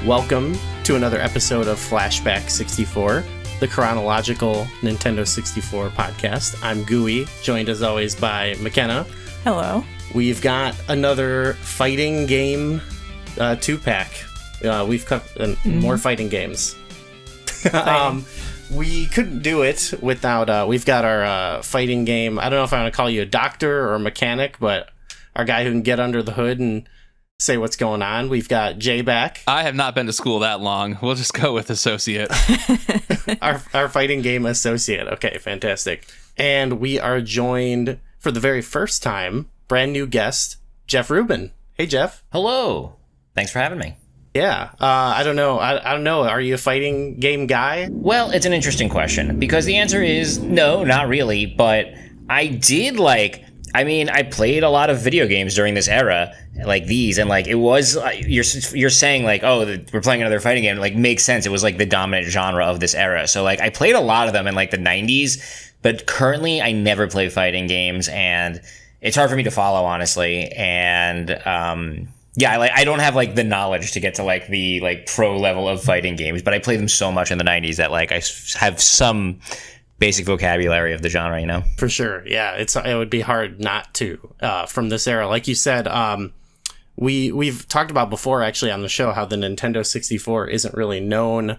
Welcome to another episode of Flashback 64, the chronological Nintendo 64 podcast. I'm Gooey, joined as always by McKenna. Hello. We've got another fighting game 2-pack. We've cut more fighting games. We couldn't do it without, we've got our fighting game. I don't know if I want to call you a doctor or a mechanic, but our guy who can get under the hood and say what's going on. We've got Jay back. I have not been to school that long. We'll just go with associate. our fighting game associate. Okay, fantastic. And we are joined for the very first time, brand new guest, Jeff Rubin. Hey, Jeff. Hello. Thanks for having me. Yeah, I don't know. I don't know. Are you a fighting game guy? Well, it's an interesting question because the answer is no, not really. But I did I played a lot of video games during this era, like these, and like it was. You're saying like, oh, we're playing another fighting game. Like makes sense. It was like the dominant genre of this era. So like I played a lot of them in like the 90s, but currently I never play fighting games, and it's hard for me to follow honestly. And yeah, I don't have like the knowledge to get to like the like pro level of fighting games, but I played them so much in the 90s that like I have some basic vocabulary of the genre, you know? For sure. Yeah, it would be hard not to from this era. Like you said, we've talked about before actually on the show how the Nintendo 64 isn't really known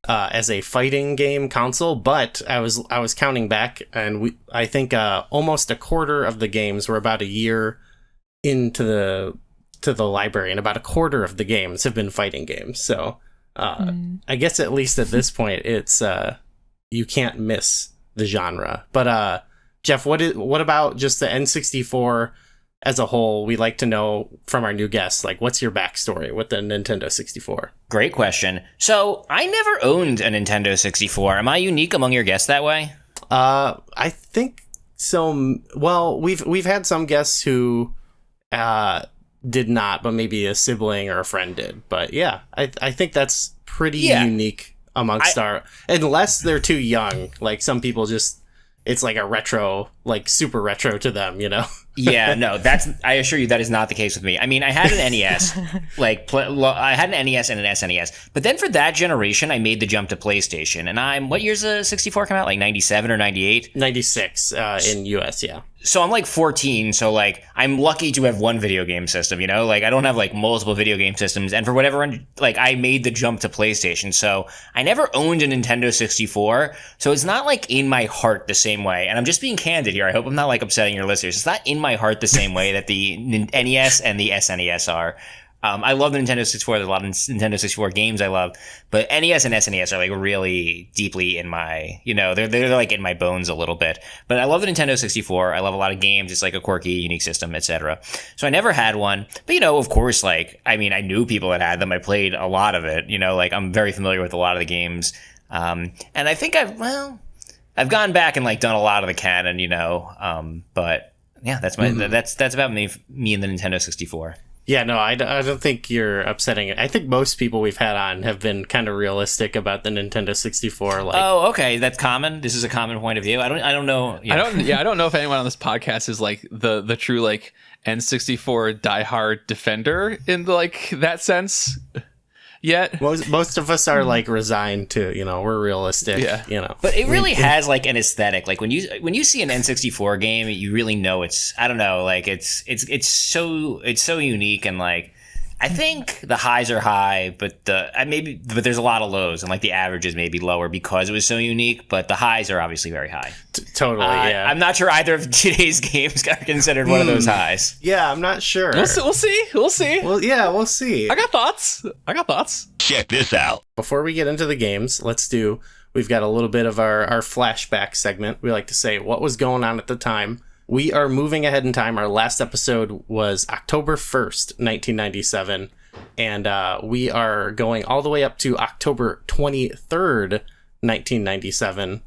as a fighting game console, but I was counting back, and I think almost a quarter of the games were about a year into the library, and about a quarter of the games have been fighting games. So I guess at least at this point, it's you can't miss the genre. But Jeff, what about just the N64 as a whole? We'd like to know from our new guests, like, what's your backstory with the Nintendo 64? Great question. So I never owned a Nintendo 64. Am I unique among your guests that way? I think so. Well, we've had some guests who did not, but maybe a sibling or a friend did. But yeah, I think that's pretty unique amongst our, unless they're too young. Like some people just, it's like a retro, like super retro to them, you know? Yeah, no, I assure you that is not the case with me. I mean, I had an NES, I had an NES and an SNES, but then for that generation, I made the jump to PlayStation. And what year's the 64 come out? Like 97 or 98? 96 in US, yeah. So I'm like 14, so like I'm lucky to have one video game system, you know? Like I don't have like multiple video game systems, and for whatever, like I made the jump to PlayStation, so I never owned a Nintendo 64, so it's not like in my heart the same way. And I'm just being candid here. I hope I'm not like upsetting your listeners. It's not in my heart the same way that the NES and the SNES are. I love the Nintendo 64. There's a lot of Nintendo 64 games I love, but NES and SNES are like really deeply in my, you know, they're like in my bones a little bit. But I love the Nintendo 64. I love a lot of games. It's like a quirky, unique system, etc. So I never had one, but you know, of course, like I mean, I knew people that had them. I played a lot of it. You know, like I'm very familiar with a lot of the games, and I think I've gone back and like done a lot of the canon, you know, but yeah, that's that's about me and the Nintendo 64. Yeah, no, I don't think you're upsetting it. I think most people we've had on have been kind of realistic about the Nintendo 64. Like, oh, okay, that's common. This is a common point of view. I don't know. Yeah. I don't know if anyone on this podcast is like the true like N64 diehard defender in like that sense yet. Most of us are like resigned to, you know, we're realistic. Yeah, you know. But it really has like an aesthetic. Like when you see an N64 game, you really know it's, I don't know, like it's so unique, and like I think the highs are high, but but there's a lot of lows, and like the average is maybe lower because it was so unique. But the highs are obviously very high. Totally, yeah. I'm not sure either of today's games are considered one of those highs. Yeah, I'm not sure. We'll see. Well, yeah, we'll see. I got thoughts. Check this out. Before we get into the games, we've got a little bit of our flashback segment. We like to say what was going on at the time. We are moving ahead in time. Our last episode was October 1st, 1997, and we are going all the way up to October 23rd, 1997.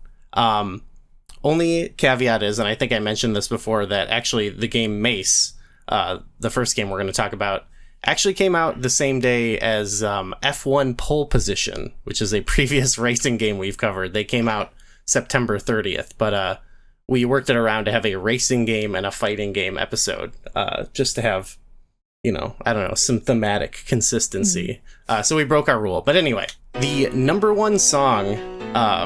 Only caveat is, and I think I mentioned this before, that actually the game Mace, the first game we're going to talk about, actually came out the same day as F1 Pole Position, which is a previous racing game we've covered. They came out September 30th, but we worked it around to have a racing game and a fighting game episode, just to have I don't know, some thematic consistency. So we broke our rule. But anyway, the number one song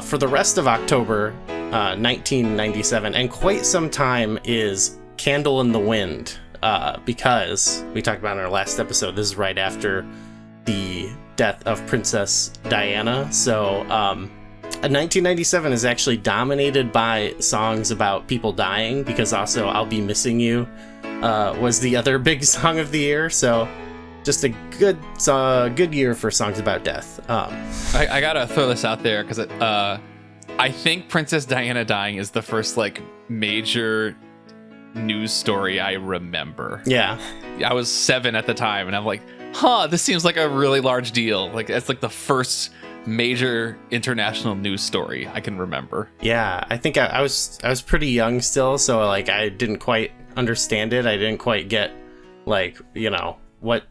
for the rest of October 1997 and quite some time is Candle in the Wind, because we talked about in our last episode, this is right after the death of Princess Diana. So 1997 is actually dominated by songs about people dying, because also I'll Be Missing You was the other big song of the year. So just a good year for songs about death. I gotta throw this out there because I think Princess Diana dying is the first like major news story I remember. Yeah. I was 7 at the time, and I'm like, this seems like a really large deal. Like, it's like the first major international news story I can remember. Yeah, I think I was pretty young still, so like I didn't quite understand it. I didn't quite get like, what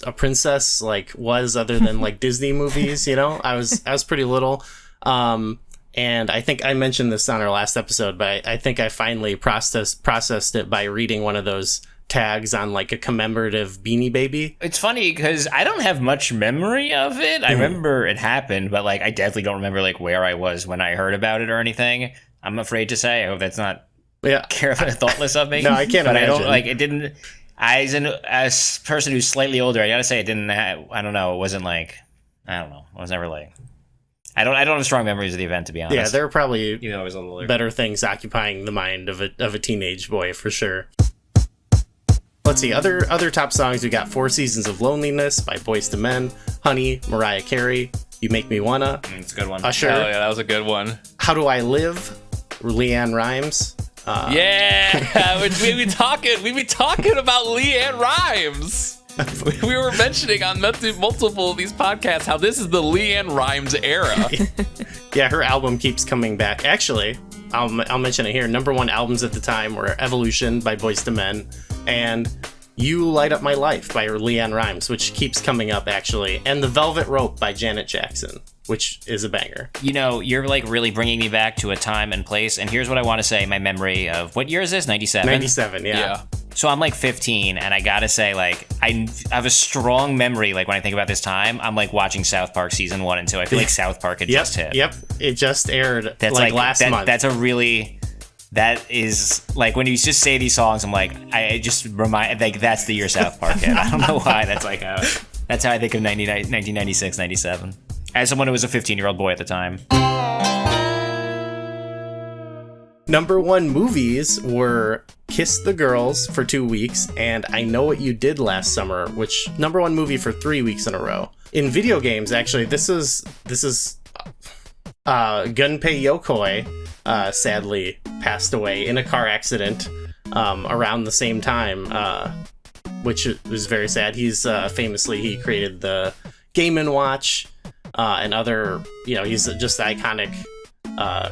a princess like was other than like Disney movies, I was pretty little. And I think I mentioned this on our last episode, but I think I finally processed it by reading one of those tags on like a commemorative Beanie Baby. It's funny because I don't have much memory of it. I remember it happened, but like I definitely don't remember like where I was when I heard about it or anything. I'm afraid to say. I hope that's not thoughtless of me. No, I can't but imagine. I don't like it. Didn't. As a person who's slightly older, I gotta say it didn't. I don't know. It wasn't like. I don't know. I was never like. I don't have strong memories of the event, to be honest. Yeah, there are probably I was on the better things occupying the mind of a teenage boy for sure. Let's see, other top songs. We got 4 Seasons of Loneliness by Boyz II Men, Honey, Mariah Carey, You Make Me Wanna. It's a good one. Usher. Oh yeah, that was a good one. How Do I Live, Leanne Rimes. We've been talking about Leanne Rimes. We were mentioning on multiple of these podcasts how this is the Leanne Rimes era. Yeah, her album keeps coming back. Actually, I'll mention it here. Number 1 albums at the time were Evolution by Boyz II Men and You Light Up My Life by Leanne Rimes, which keeps coming up actually, and The Velvet Rope by Janet Jackson, which is a banger. You're like really bringing me back to a time and place, and here's what I want to say. My memory of, what year is this? 97? 97, yeah. So I'm like 15, and I gotta say, like, I have a strong memory, like, when I think about this time, I'm like watching South Park season 1 and 2. I feel like South Park had just hit. Yep, it just aired last month. That is, like, when you just say these songs, I'm like, I just remind, like, that's the year South Park hit. I don't know why, that's how I think of 1996, 97. As someone who was a 15-year-old boy at the time. Number 1 movies were Kiss the Girls for 2 weeks and I Know What You Did Last Summer, which number 1 movie for 3 weeks in a row. In video games, actually, this is Gunpei Yokoi sadly passed away in a car accident around the same time, which was very sad. He's he created the Game & Watch and other, he's just the iconic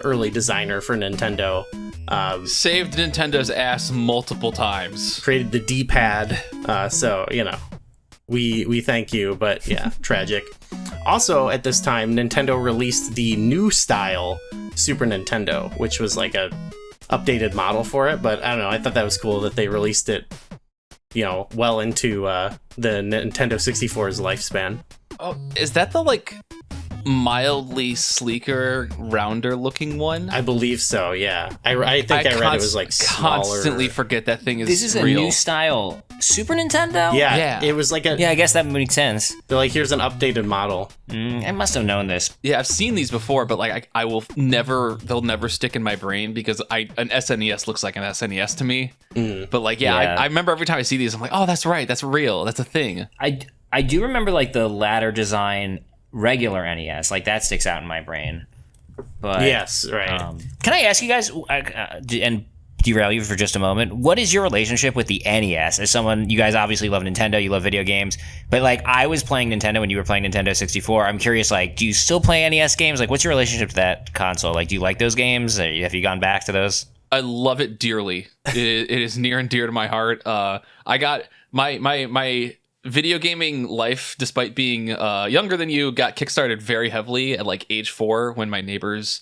early designer for Nintendo. Saved Nintendo's ass multiple times. Created the D-pad. So, we thank you, but yeah, tragic. Also, at this time, Nintendo released the new style Super Nintendo, which was like a updated model for it. But I don't know, I thought that was cool that they released it, well into the Nintendo 64's lifespan. Oh, is that the like mildly sleeker, rounder looking one? I believe so, yeah. I think I read it was like smaller. Constantly forget that thing is This is real. a new style Super Nintendo? Yeah, it was like a... Yeah, I guess that makes sense. They're like, here's an updated model. I must have known this. Yeah, I've seen these before, but like I will never, they'll never stick in my brain because an SNES looks like an SNES to me. But like, I remember every time I see these, I'm like, oh, that's right, that's real, that's a thing. I do remember like the ladder design regular NES, like that sticks out in my brain. But yes, right. Can I ask you guys, and derail you for just a moment, what is your relationship with the NES? As someone, you guys obviously love Nintendo, you love video games, but like I was playing Nintendo when you were playing Nintendo 64. I'm curious, like, do you still play NES games? Like, what's your relationship to that console? Like, do you like those games? Have you gone back to those? I love it dearly. It is near and dear to my heart. I got my video gaming life, despite being younger than you, got kickstarted very heavily at like age 4 when my neighbors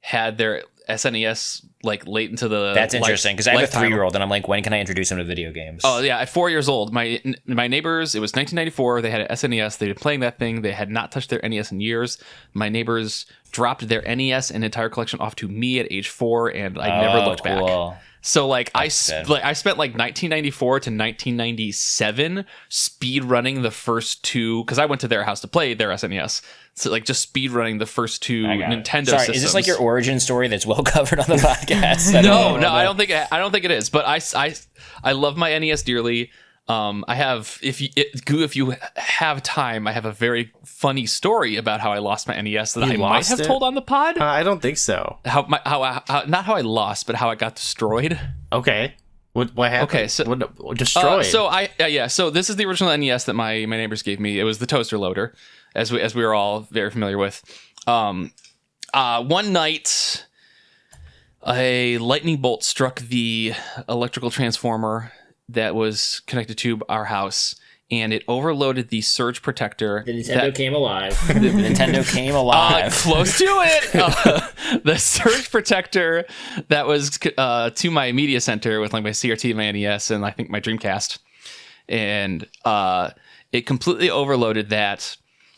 had their SNES like late into the. That's interesting because I have a lifetime. 3-year-old, and I'm like, when can I introduce him to video games? Oh yeah, at 4 years old, my neighbors. It was 1994. They had an SNES. They'd been playing that thing. They had not touched their NES in years. My neighbors dropped their NES and entire collection off to me at age 4, and I never looked back. So like I spent like 1994 to 1997 speed running the first two, because I went to their house to play their SNES. So like just speed running the first two Nintendo systems. Is this like your origin story that's well covered on the podcast? No, I don't think it is. But I love my NES dearly. I have, if you have time, I have a very funny story about how I lost my NES that I might have told on the pod. I don't think so. How not how I lost, but how I got destroyed. Okay. What happened? Okay, so destroyed. So this is the original NES that my neighbors gave me. It was the toaster loader, as we were all very familiar with. One night, a lightning bolt struck the electrical transformer that was connected to our house, and it overloaded the surge protector. The Nintendo came alive. The Nintendo came alive. Close to it. The surge protector that was to my media center with like my CRT, my NES, and I think my Dreamcast. And it completely overloaded that,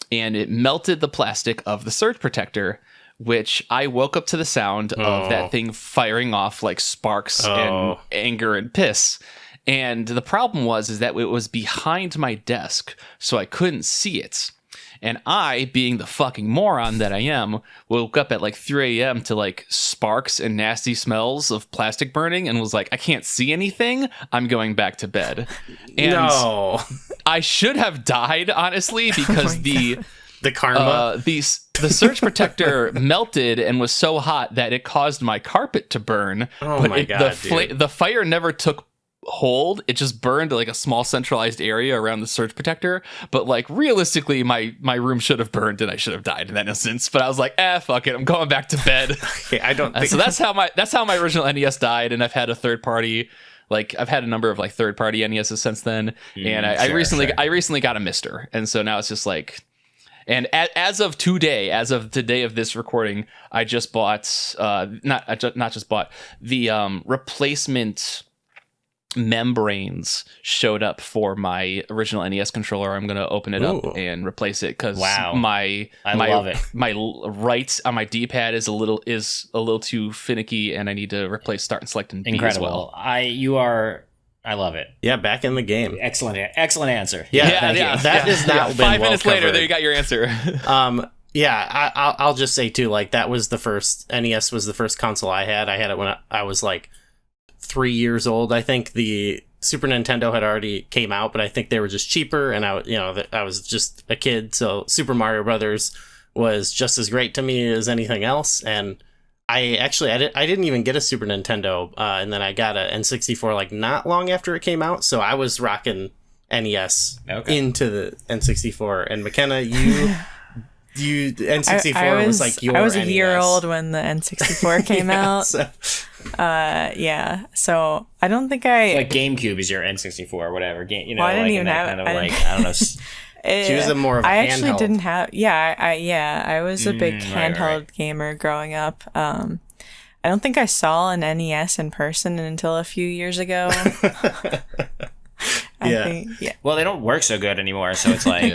and it melted the plastic of the surge protector, which I woke up to the sound of that thing firing off like sparks and anger and piss. And the problem is that it was behind my desk, so I couldn't see it. And I, being the fucking moron that I am, woke up at like 3 a.m. to like sparks and nasty smells of plastic burning and was like, I can't see anything. I'm going back to bed. And I should have died, honestly, because the karma, the surge protector melted and was so hot that it caused my carpet to burn. Oh my god! The fire never took hold. It just burned like a small centralized area around the surge protector, but like realistically my room should have burned and I should have died in that instance. But I was like, fuck it, I'm going back to bed. Okay, I don't think so that's how my original NES died. And I've had I've had a number of like third party NESs since then. And I recently got a Mister, and so now it's just like, and as of today of this recording, I just bought not just bought the replacement membranes showed up for my original NES controller. I'm gonna open it up and replace it because my right on my D-pad is a little too finicky, and I need to replace start and select and B as well. I love it. Yeah, back in the game. Excellent answer. Yeah. That has not been 5 minutes well later. covered. There you got your answer. I'll just say too, like that was the first NES was the first console I had. I had it when I was like 3 years old. I think the Super Nintendo had already came out, but I think they were just cheaper, and I was just a kid, so Super Mario Brothers was just as great to me as anything else. And I didn't even get a Super Nintendo, and then I got a N64 like not long after it came out, so I was rocking NES into the N64. And McKenna, you N64 was like your I was a NES. year old when the N64 came out. So I don't think like GameCube is your N64 or whatever game. I didn't even have kind of like I don't know. She was more of a I actually handheld. didn't have. I was a big handheld gamer growing up. I don't think I saw an NES in person until a few years ago. I think. Well, they don't work so good anymore, so it's like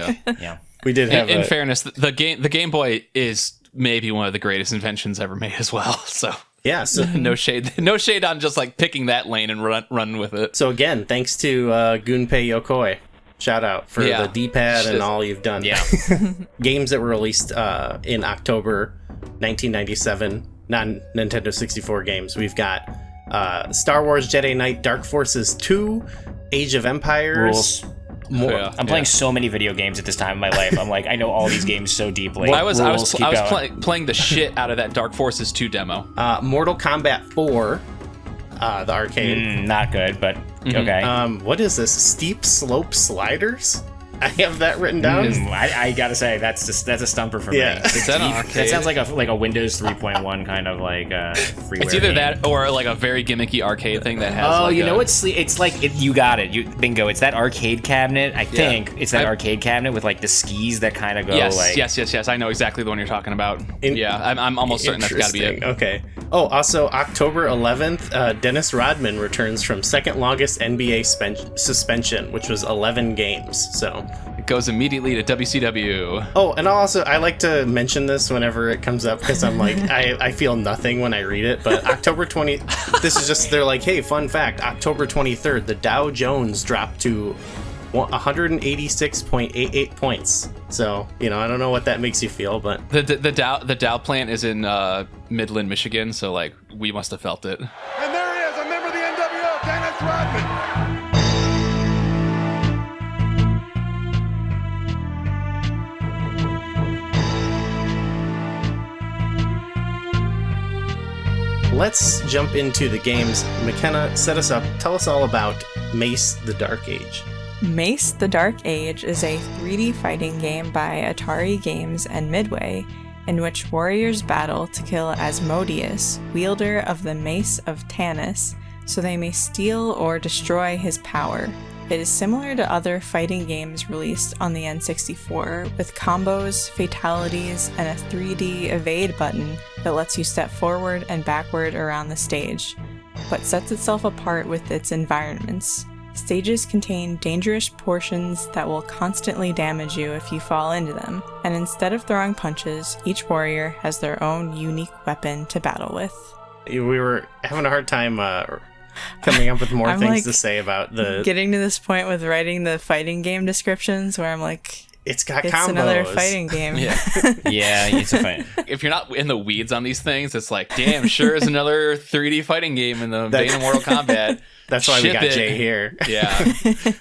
We did have. In fairness, the Game Boy is maybe one of the greatest inventions ever made as well. So yeah, so no shade on just like picking that lane and running with it. So again, thanks to Gunpei Yokoi. Shout out for the D-pad and all you've done. Yeah. Games that were released in October 1997, non-Nintendo 64 games. We've got Star Wars Jedi Knight Dark Forces 2, Age of Empires. I'm playing so many video games at this time in my life. I'm like, I know all these games so deeply. I was playing the shit out of that Dark Forces 2 demo. Mortal Kombat 4, the arcade. Not good, but okay. What is this? Steep Slope Sliders? I have that written down. I gotta say that's a stumper for me. Is that an arcade? That sounds like a Windows 3.1 kind of like freeware. It's either game. that or like a very gimmicky arcade thing that has. Oh, it's like you got it. Bingo. It's that arcade cabinet. I think it's that arcade cabinet with like the skis that kind of go yes. I know exactly the one you're talking about. I'm almost certain that's got to be it. Okay. Oh, also October 11th, Dennis Rodman returns from second longest NBA suspension, which was 11 games. So it goes immediately to WCW. Oh, and I like to mention this whenever it comes up because I'm like, I feel nothing when I read it. But October 20, this is just, they're like, hey, fun fact, October 23rd, the Dow Jones dropped to 186.88 points. So, I don't know what that makes you feel, but the Dow plant is in Midland, Michigan, so like we must have felt it. And there he is, a member of the NWO, Dennis Rodman. Let's jump into the games. McKenna, set us up. Tell us all about Mace: The Dark Age. Mace: The Dark Age is a 3D fighting game by Atari Games and Midway, in which warriors battle to kill Asmodeus, wielder of the Mace of Tanis, so they may steal or destroy his power. It is similar to other fighting games released on the N64, with combos, fatalities, and a 3D evade button that lets you step forward and backward around the stage, but sets itself apart with its environments. Stages contain dangerous portions that will constantly damage you if you fall into them, and instead of throwing punches, each warrior has their own unique weapon to battle with. We were having a hard time coming up with more things to say about the... Getting to this point with writing the fighting game descriptions where I'm like... It's got it's combos. Another fighting game. Yeah. Yeah, it's a fight. If you're not in the weeds on these things, it's like, damn, sure is another 3D fighting game in the vein of Mortal Kombat. That's why we got it. Jay here. Yeah,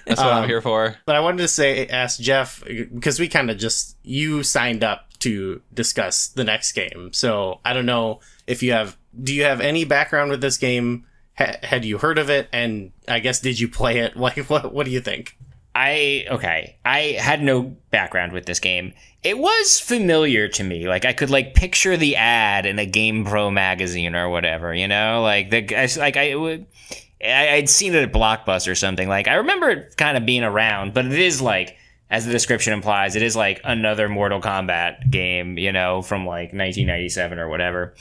that's what I'm here for. But I wanted to ask Jeff, because we kind of you signed up to discuss the next game. So I don't know if do you have any background with this game? Had you heard of it? And I guess, did you play it? Like, what do you think? I had no background with this game. It was familiar to me. Like, I could picture the ad in a GamePro magazine or whatever, like I'd seen it at Blockbuster or something. Like, I remember it kind of being around, but it is as the description implies, it is another Mortal Kombat game, from 1997 or whatever.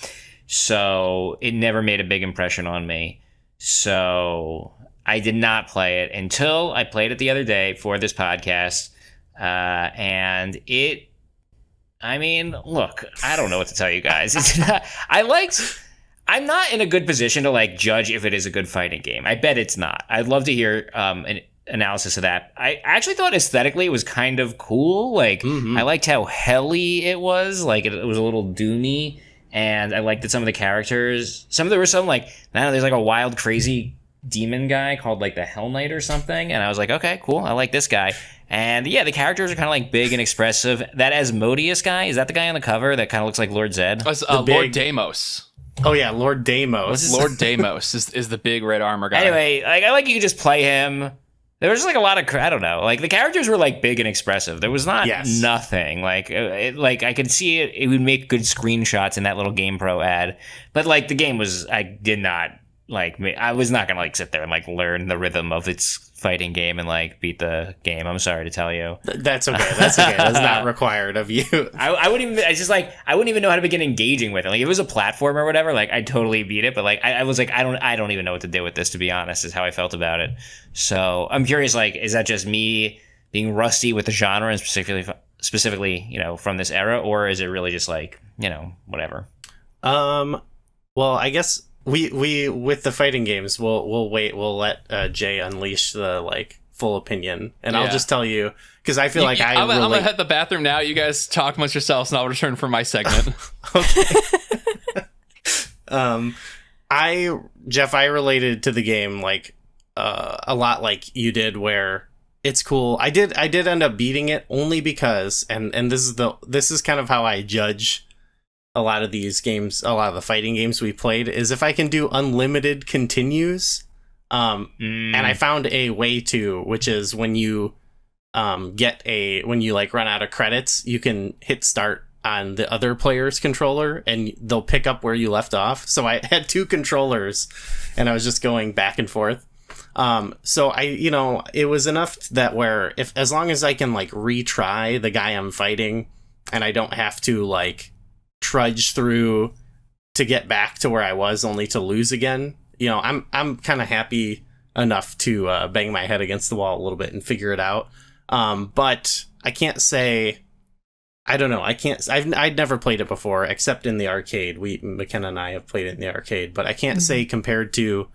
So it never made a big impression on me. So I did not play it until I played it the other day for this podcast. And look, I don't know what to tell you guys. I'm not in a good position to judge if it is a good fighting game. I bet it's not. I'd love to hear an analysis of that. I actually thought aesthetically it was kind of cool. I liked how helly it was. It was a little Doomy. And I liked that some of the characters, there were some there's a wild, crazy demon guy called the Hell Knight or something. And I was like, okay, cool. I like this guy. And yeah, the characters are kind of big and expressive. That Asmodeus guy, is that the guy on the cover that kind of looks like Lord Zed? Lord Deimos. Oh yeah, Lord Deimos. Lord Deimos is the big red armor guy. Anyway, I like you could just play him. There was a lot of, I don't know, the characters were big and expressive. There was not nothing. I could see it. It would make good screenshots in that little GamePro ad. But the game was, I did not I was not gonna sit there and learn the rhythm of its fighting game and beat the game. I'm sorry to tell you. That's okay. That's not required of you. I wouldn't even. I wouldn't even know how to begin engaging with it. If it was a platform or whatever, I'd totally beat it. But I was I don't even know what to do with this, to be honest. Is how I felt about it. So I'm curious. Is that just me being rusty with the genre and specifically from this era, or is it really just whatever? Well, I guess. We with the fighting games, we'll wait. We'll let Jay unleash the full opinion, and I'll just tell you because I feel I'm gonna head to the bathroom now. You guys talk amongst yourselves, and I'll return for my segment. Okay. I related to the game a lot like you did, where it's cool. I did end up beating it only because, and this is kind of how I judge a lot of these games, a lot of the fighting games we played, is if I can do unlimited continues. And I found a way to, which is when you run out of credits, you can hit start on the other player's controller and they'll pick up where you left off. So I had two controllers and I was just going back and forth. So it was enough that as long as I can retry the guy I'm fighting and I don't have to trudge through to get back to where I was only to lose again. You know, I'm kind of happy enough to bang my head against the wall a little bit and figure it out. But I can't say, I don't know. I'd never played it before except in the arcade. McKenna and I have played it in the arcade, but I can't say compared to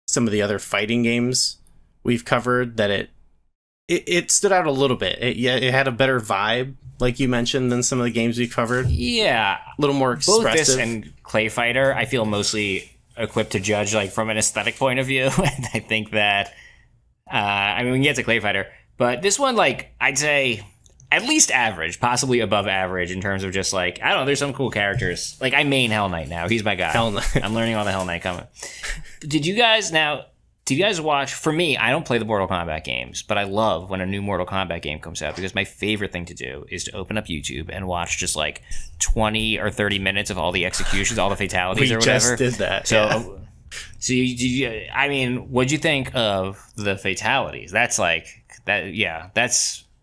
some of the other fighting games we've covered that it stood out a little bit. It had a better vibe, like you mentioned, than some of the games we covered. Yeah. A little more expressive. Both this and ClayFighter, I feel mostly equipped to judge like from an aesthetic point of view. And I think that, I mean, we can get to ClayFighter, but this one, like, I'd say at least average, possibly above average in terms of just like, I don't know, there's some cool characters. Like, I main Hell Knight now. He's my guy. Hell Knight. I'm learning all the Hell Knight coming. Did you guys watch, for me, I don't play the Mortal Kombat games, but I love when a new Mortal Kombat game comes out because my favorite thing to do is to open up YouTube and watch just like 20 or 30 minutes of all the executions, all the fatalities or whatever. We just did that. So, I mean, what'd you think of the fatalities? That's like,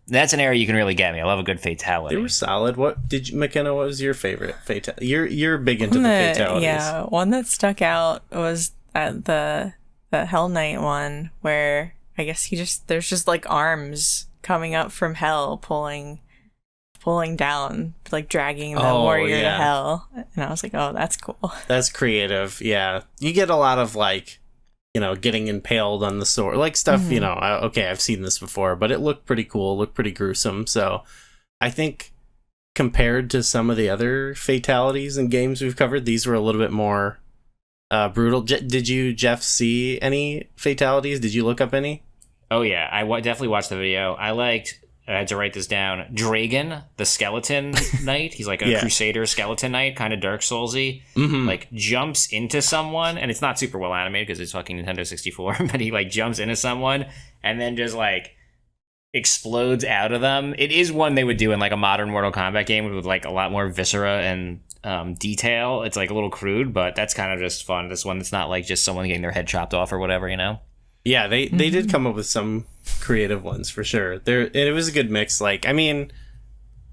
that's an area you can really get me. I love a good fatality. They were solid. McKenna, what was your favorite fatality? You're big into the fatalities. Yeah, one that stuck out was at the Hell Knight one where I guess there's just like arms coming up from hell pulling down, like dragging the warrior to hell. And I was like, oh, that's cool. That's creative. Yeah. You get a lot of like, you know, getting impaled on the sword, like stuff, you know, okay, I've seen this before, but it looked pretty cool, looked pretty gruesome. So I think compared to some of the other fatalities and games we've covered, these were a little bit more brutal. Did you, Jeff, see any fatalities? Did you look up any? Oh, yeah. I definitely watched the video. I had to write this down. Dragon, the skeleton knight. He's like a crusader skeleton knight, kind of Dark Soulsy. Like jumps into someone, and it's not super well animated because it's fucking Nintendo 64. But he like jumps into someone and then just like explodes out of them. It is one they would do in like a modern Mortal Kombat game with like a lot more viscera and detail. It's like a little crude, but that's kind of just fun. This one that's not like just someone getting their head chopped off or whatever, you know. Yeah, they did come up with some creative ones for sure. It was a good mix. Like, I mean,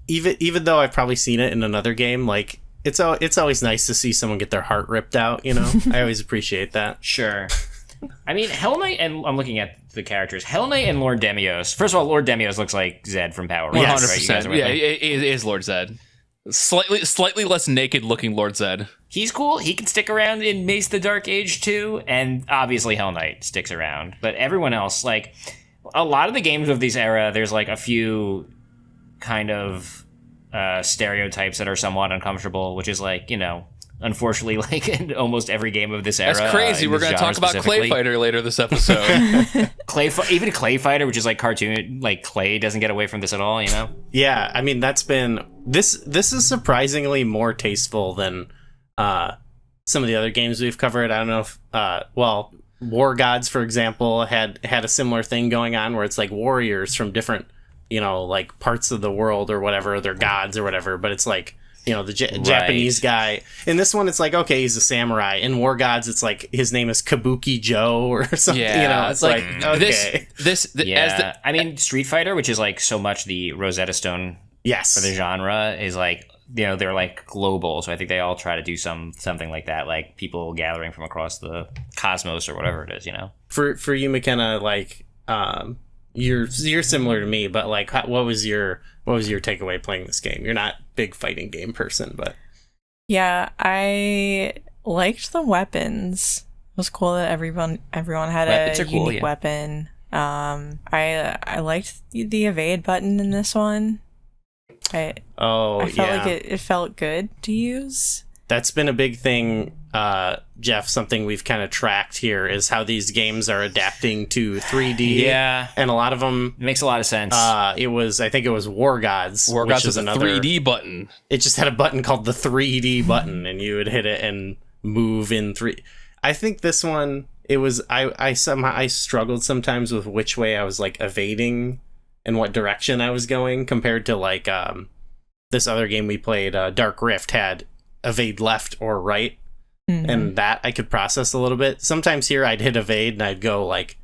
even though I've probably seen it in another game, like it's always nice to see someone get their heart ripped out. You know, I always appreciate that. Sure. I mean, Hell Knight, and I'm looking at the characters. Hell Knight and Lord Demios. First of all, Lord Demios looks like Zed from Power Rangers. 100%. Right? Yeah, it is Lord Zed. Slightly less naked looking Lord Zed. He's cool. He can stick around in Mace the Dark Age too, and obviously Hell Knight sticks around. But everyone else, like a lot of the games of this era, there's like a few kind of stereotypes that are somewhat uncomfortable, which is like, you know, unfortunately, like in almost every game of this era. That's crazy. We're going to talk about ClayFighter later this episode. Even ClayFighter, which is like cartoon, like Clay doesn't get away from this at all, you know? Yeah, I mean, that's been... This is surprisingly more tasteful than some of the other games we've covered. I don't know if... War Gods, for example, had a similar thing going on where it's like warriors from different, you know, like parts of the world or whatever, they're gods or whatever, but it's like... You know, the Japanese guy. In this one, it's like, okay, he's a samurai. In War Gods, it's like his name is Kabuki Joe or something. Yeah, you know, it's like okay. I mean, Street Fighter, which is like so much the Rosetta Stone for the genre, is like, you know, they're like global. So I think they all try to do something like that, like people gathering from across the cosmos or whatever it is, you know. For you, McKenna, like you're similar to me, but like what was your takeaway playing this game? You're not a big fighting game person, but yeah, I liked the weapons. It was cool that everyone had a unique weapon. I liked the evade button in this one. I felt like it felt good to use. That's been a big thing, Jeff. Something we've kind of tracked here is how these games are adapting to 3D. Yeah, and a lot of them makes a lot of sense. I think it was War Gods. War Gods is another 3D button. It just had a button called the 3D button, and you would hit it and move in 3. I think this one, it was I struggled sometimes with which way I was like evading and what direction I was going compared to like this other game we played, Dark Rift, had evade left or right, and that I could process a little bit. Sometimes here I'd hit evade and I'd go like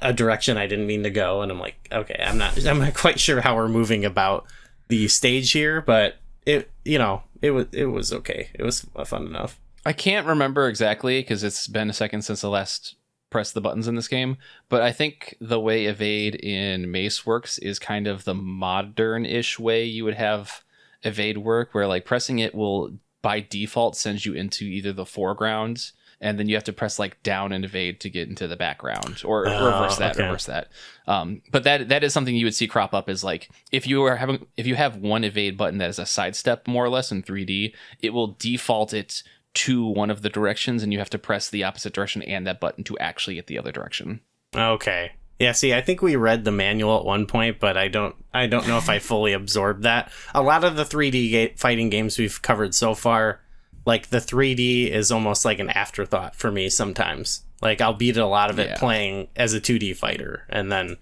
a direction I didn't mean to go, and I'm like, okay, I'm not quite sure how we're moving about the stage here, but it, you know, it was okay. It was fun enough. I can't remember exactly because it's been a second since the last press the buttons in this game, but I think the way evade in Mace works is kind of the modern-ish way you would have evade work, where like pressing it will by default send you into either the foreground, and then you have to press like down and evade to get into the background, or reverse that. But that is something you would see crop up, is like if you have one evade button that is a sidestep more or less in 3D, it will default it to one of the directions, and you have to press the opposite direction and that button to actually get the other direction. Okay. Yeah, see, I think we read the manual at one point, but I don't know if I fully absorbed that. A lot of the 3D fighting games we've covered so far, like the 3D is almost like an afterthought for me sometimes. Like I'll beat a lot of it playing as a 2D fighter, and then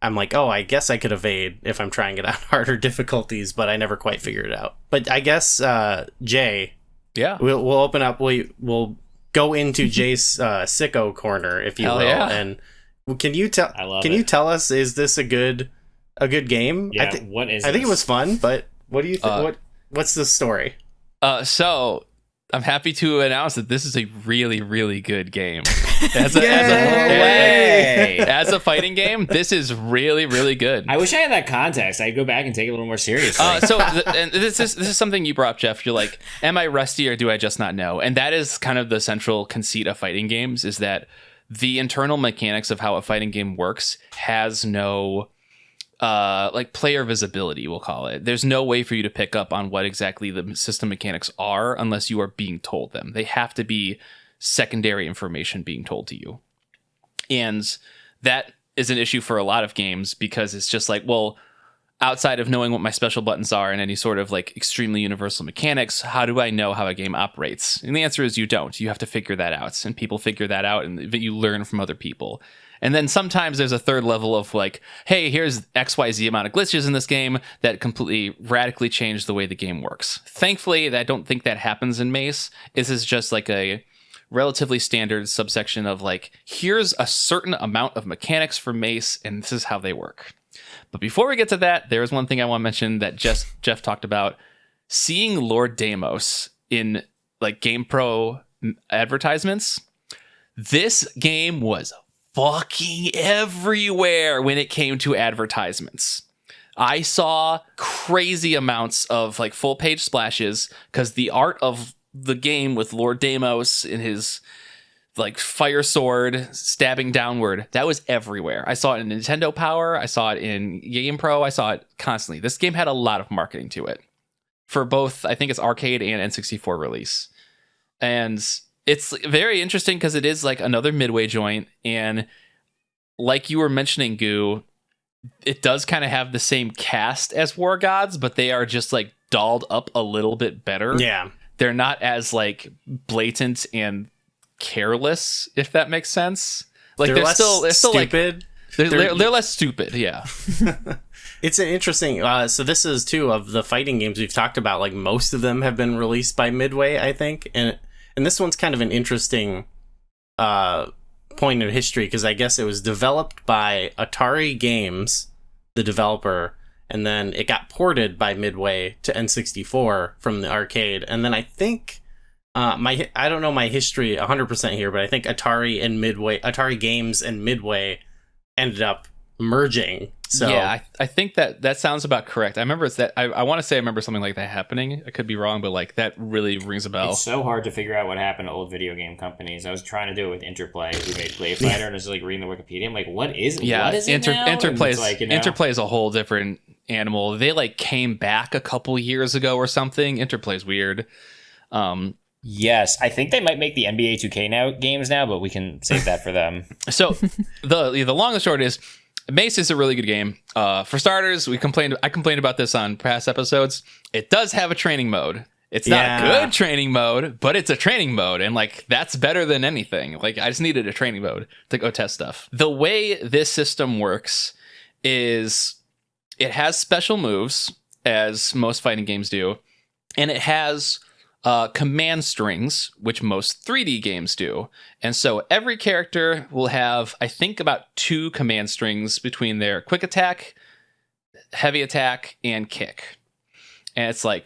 I'm like, oh, I guess I could evade if I'm trying it on harder difficulties, but I never quite figured it out. But I guess Jay, we'll open up. We'll go into Jay's sicko corner, if you will, and can you tell us, is this a good game? Yeah, what is I think it was fun, but what do you think? What's the story? So I'm happy to announce that this is a really, really good game. As a fighting game, this is really, really good. I wish I had that context. I'd go back and take it a little more seriously. And this is something you brought up, Jeff. You're like, am I rusty or do I just not know? And that is kind of the central conceit of fighting games, is that the internal mechanics of how a fighting game works has no like player visibility, we'll call it. There's no way for you to pick up on what exactly the system mechanics are unless you are being told them. They have to be secondary information being told to you. And that is an issue for a lot of games, because it's just like, well, outside of knowing what my special buttons are and any sort of like extremely universal mechanics, how do I know how a game operates? And the answer is you don't. You have to figure that out, and people figure that out, and you learn from other people. And then sometimes there's a third level of like, hey, here's XYZ amount of glitches in this game that completely radically change the way the game works. Thankfully, I don't think that happens in Mace. This is just like a relatively standard subsection of like, here's a certain amount of mechanics for Mace, and this is how they work. But before we get to that, there is one thing I want to mention that Jeff talked about. Seeing Lord Deimos in like GamePro advertisements, this game was fucking everywhere when it came to advertisements. I saw crazy amounts of like full page splashes because the art of the game with Lord Deimos in his like fire sword stabbing downward, that was everywhere. I saw it in Nintendo Power, I saw it in GamePro, I saw it constantly. This game had a lot of marketing to it for both, I think it's arcade and N64 release. And it's very interesting because it is like another Midway joint, and like you were mentioning, Goo, it does kind of have the same cast as War Gods, but they are just like dolled up a little bit better. Yeah. They're not as like blatant and careless, if that makes sense. Like they're still stupid. Like they're less stupid. Yeah. It's an interesting. So this is two of the fighting games we've talked about. Like most of them have been released by Midway, I think, and this one's kind of an interesting point in history, because I guess it was developed by Atari Games, the developer, and then it got ported by Midway to N64 from the arcade, and then I think. I don't know my history 100% here, but I think Atari Games and Midway ended up merging. So yeah, I think that sounds about correct. I remember I want to say I remember something like that happening. I could be wrong, but like that really rings a bell. It's so hard to figure out what happened to old video game companies. I was trying to do it with Interplay, who made ClayFighter, and I was like reading the Wikipedia. I'm like, what is it now? Interplay is a whole different animal. They like came back a couple years ago or something. Interplay's weird. Yes, I think they might make the NBA 2K games now, but we can save that for them. So the long and short is, Mace is a really good game. For starters, I complained about this on past episodes. It does have a training mode. It's not a good training mode, but it's a training mode, and like that's better than anything. Like I just needed a training mode to go test stuff. The way this system works is it has special moves, as most fighting games do, and it has command strings, which most 3D games do. And so every character will have, I think, about 2 command strings between their quick attack, heavy attack, and kick. and it's like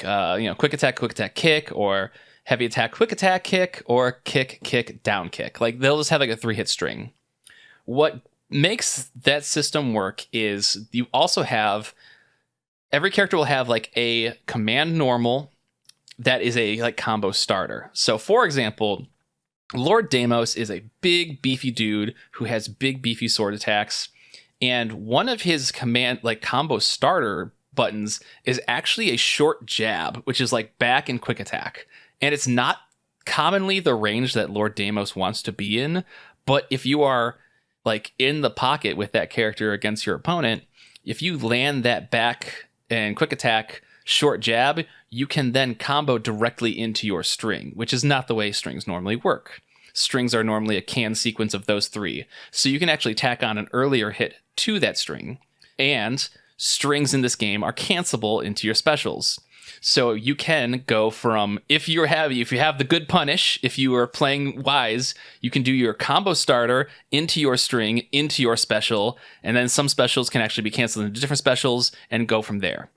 quick attack, kick, or heavy attack, quick attack, kick, or kick, down kick. Like they'll just have like a 3-hit string. What makes that system work is you also have every character will have like a command normal that is a like combo starter. So for example, Lord Deimos is a big beefy dude who has big beefy sword attacks, and one of his command like combo starter buttons is actually a short jab, which is like back and quick attack. And it's not commonly the range that Lord Deimos wants to be in, but if you are like in the pocket with that character against your opponent, if you land that back and quick attack short jab, you can then combo directly into your string, which is not the way strings normally work. Strings are normally a canned sequence of those 3. So you can actually tack on an earlier hit to that string. And strings in this game are cancelable into your specials. So you can go from, if you have the good punish, if you are playing wise, you can do your combo starter into your string, into your special, and then some specials can actually be canceled into different specials and go from there.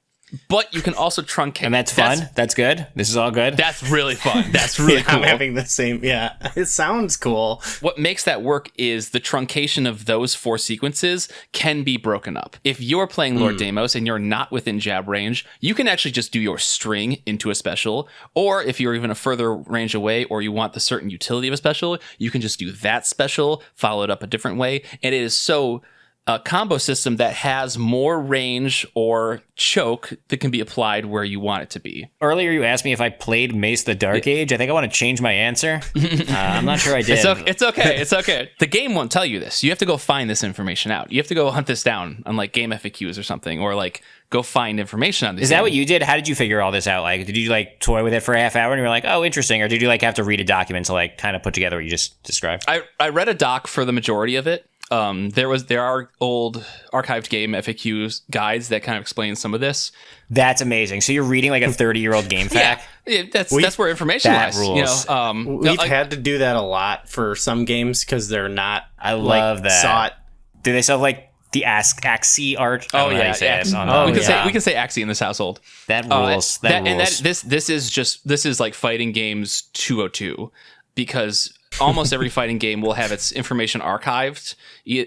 But you can also truncate. And that's fun. That's good. This is all good. That's really fun. That's really cool. I'm having the same. Yeah, it sounds cool. What makes that work is the truncation of those 4 sequences can be broken up. If you're playing Lord Deimos and you're not within jab range, you can actually just do your string into a special. Or if you're even a further range away or you want the certain utility of a special, you can just do that special, follow it up a different way. And it is so a combo system that has more range or choke that can be applied where you want it to be. Earlier, you asked me if I played Mace the Dark Age. I think I want to change my answer. I'm not sure I did. It's okay. It's okay. The game won't tell you this. You have to go find this information out. You have to go hunt this down on like game FAQs or something, or like go find information on this. Is that what you did? How did you figure all this out? Like, did you like toy with it for a half hour and you were like, oh, interesting? Or did you like have to read a document to like kind of put together what you just described? I read a doc for the majority of it. There are old archived game FAQs guides that kind of explain some of this. That's amazing. So you're reading like a 30-year-old game fact? Yeah, that's where information lies. Rules. We've had to do that a lot for some games because they're not. I love that. Sought. Do they still have like the Axie art? Oh yeah, yeah. We can say Axie in this household. That rules. That rules. And this is like fighting games 202 because almost every fighting game will have its information archived,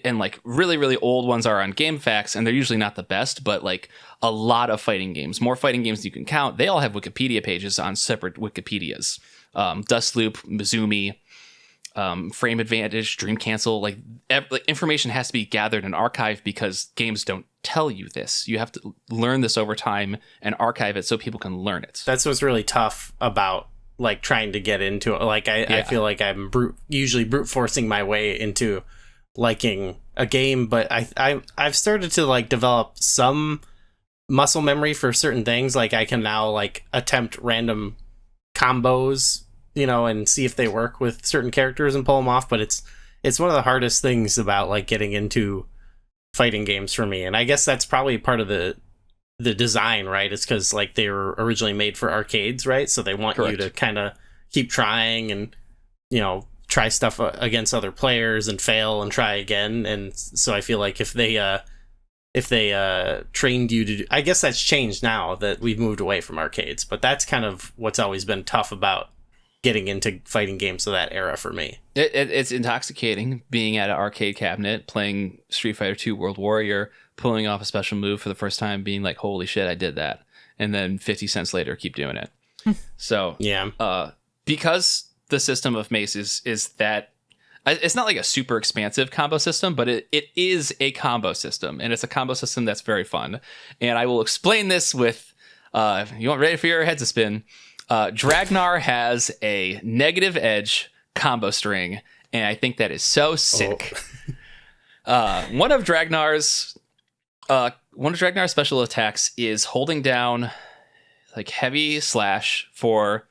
and like really, really old ones are on GameFAQs, and they're usually not the best, but like a lot of fighting games, more fighting games than you can count, they all have Wikipedia pages on separate Wikipedias. Dustloop, Mizumi, Frame Advantage, Dream Cancel, like information has to be gathered and archived because games don't tell you this. You have to learn this over time and archive it so people can learn it. That's what's really tough about like trying to get into it. Like I feel like I'm usually brute forcing my way into liking a game, but I've started to like develop some muscle memory for certain things. Like I can now like attempt random combos, and see if they work with certain characters and pull them off. But it's one of the hardest things about like getting into fighting games for me. And I guess that's probably part of the design, right? It's because like they were originally made for arcades, right? So they want Correct. you to kind of keep trying and try stuff against other players and fail and try again. And so I feel like if they trained you to do, I guess that's changed now that we've moved away from arcades, but that's kind of what's always been tough about getting into fighting games of that era for me. It's intoxicating being at an arcade cabinet playing Street Fighter 2 World Warrior, pulling off a special move for the first time, being like, holy shit, I did that. And then 50 cents later, keep doing it. So, yeah. Because the system of Mace is that it's not like a super expansive combo system, but it is a combo system. And it's a combo system that's very fun. And I will explain this with, you want ready for your head to spin? Dragnar has a negative edge combo string. And I think that is so sick. One of Dragnar's special attacks is holding down like heavy slash for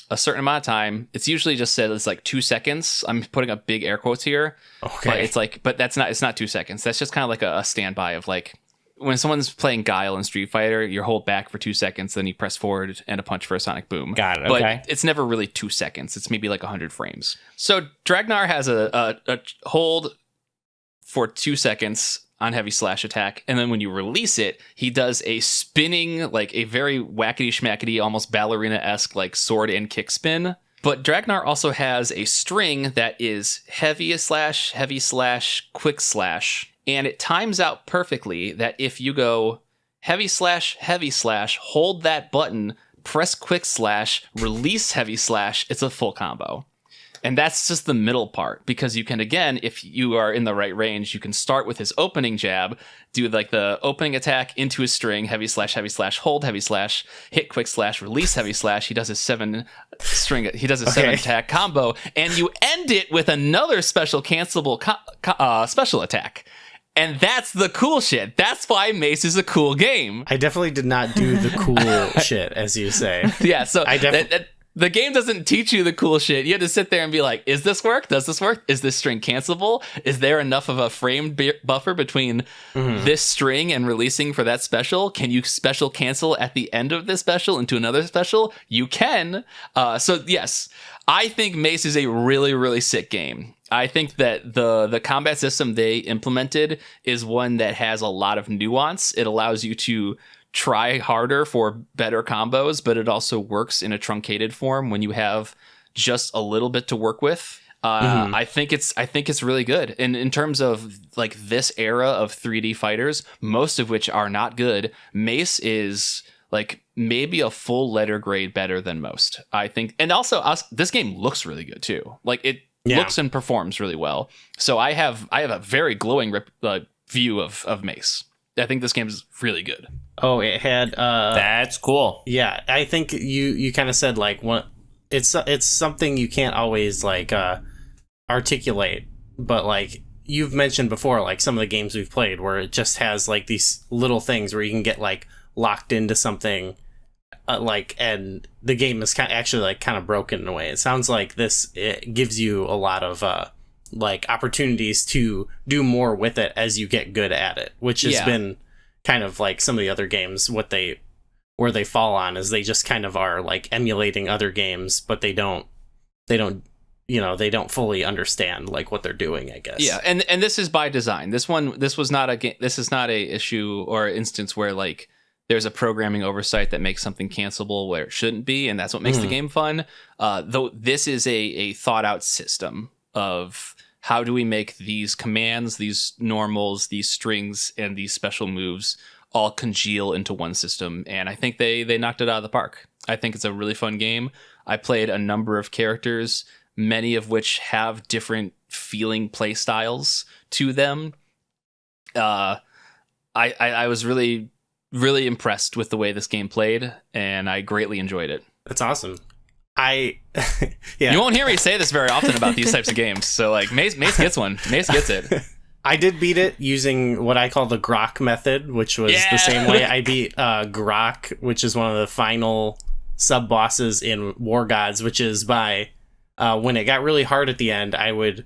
a certain amount of time. It's usually just said it's like 2 seconds. I'm putting up big air quotes here. Okay. But it's not 2 seconds. That's just kind of like a standby of like when someone's playing Guile in Street Fighter, you hold back for 2 seconds, then you press forward and a punch for a sonic boom. Got it. Okay. But it's never really 2 seconds. It's maybe like 100 frames. So Dragnar has a hold for 2 seconds on heavy slash attack, and then when you release it, he does a spinning, like a very wackety schmackety, almost ballerina-esque like sword and kick spin. But Dragnar also has a string that is heavy slash, quick slash, and it times out perfectly that if you go heavy slash, hold that button, press quick slash, release heavy slash, it's a full combo. And that's just the middle part, because you can, again, if you are in the right range, you can start with his opening jab, do like the opening attack into his string, heavy slash, hold heavy slash, hit quick slash, release heavy slash. He does his seven attack combo, and you end it with another special cancelable special attack. And that's the cool shit. That's why Mace is a cool game. I definitely did not do the cool shit, as you say. Yeah, so the game doesn't teach you the cool shit. You have to sit there and be like, is this work? Does this work? Is this string cancelable? Is there enough of a frame buffer between this string and releasing for that special? Can you special cancel at the end of this special into another special? You can. So yes, I think Mace is a really, really sick game. I think that the combat system they implemented is one that has a lot of nuance. It allows you to try harder for better combos, but it also works in a truncated form when you have just a little bit to work with. I think it's really good. And in terms of like this era of 3D fighters, most of which are not good, Mace is like maybe a full letter grade better than most, I think. And also this game looks really good too. Like it looks and performs really well. So I have a very glowing view of Mace. I think this game is really good. Oh, it had that's cool. Yeah, I think you kind of said like it's something you can't always like articulate, but like you've mentioned before, like some of the games we've played where it just has like these little things where you can get like locked into something like, and the game is actually kind of broken in a way. It sounds like it gives you a lot of like opportunities to do more with it as you get good at it, which has been kind of like some of the other games. Where they fall on is they just kind of are like emulating other games, but they don't fully understand like what they're doing, I guess. Yeah, and this is by design. This is not a issue or instance where like there's a programming oversight that makes something cancelable where it shouldn't be, and that's what makes the game fun. Though this is a thought out system of how do we make these commands, these normals, these strings, and these special moves all congeal into one system. And I think they knocked it out of the park. I think it's a really fun game. I played a number of characters, many of which have different feeling play styles to them. I was really, really impressed with the way this game played, and I greatly enjoyed it. That's awesome. You won't hear me say this very often about these types of games. So like Mace gets one. Mace gets it. I did beat it using what I call the Grok method, which was the same way I beat Grok, which is one of the final sub bosses in War Gods, which is by when it got really hard at the end, I would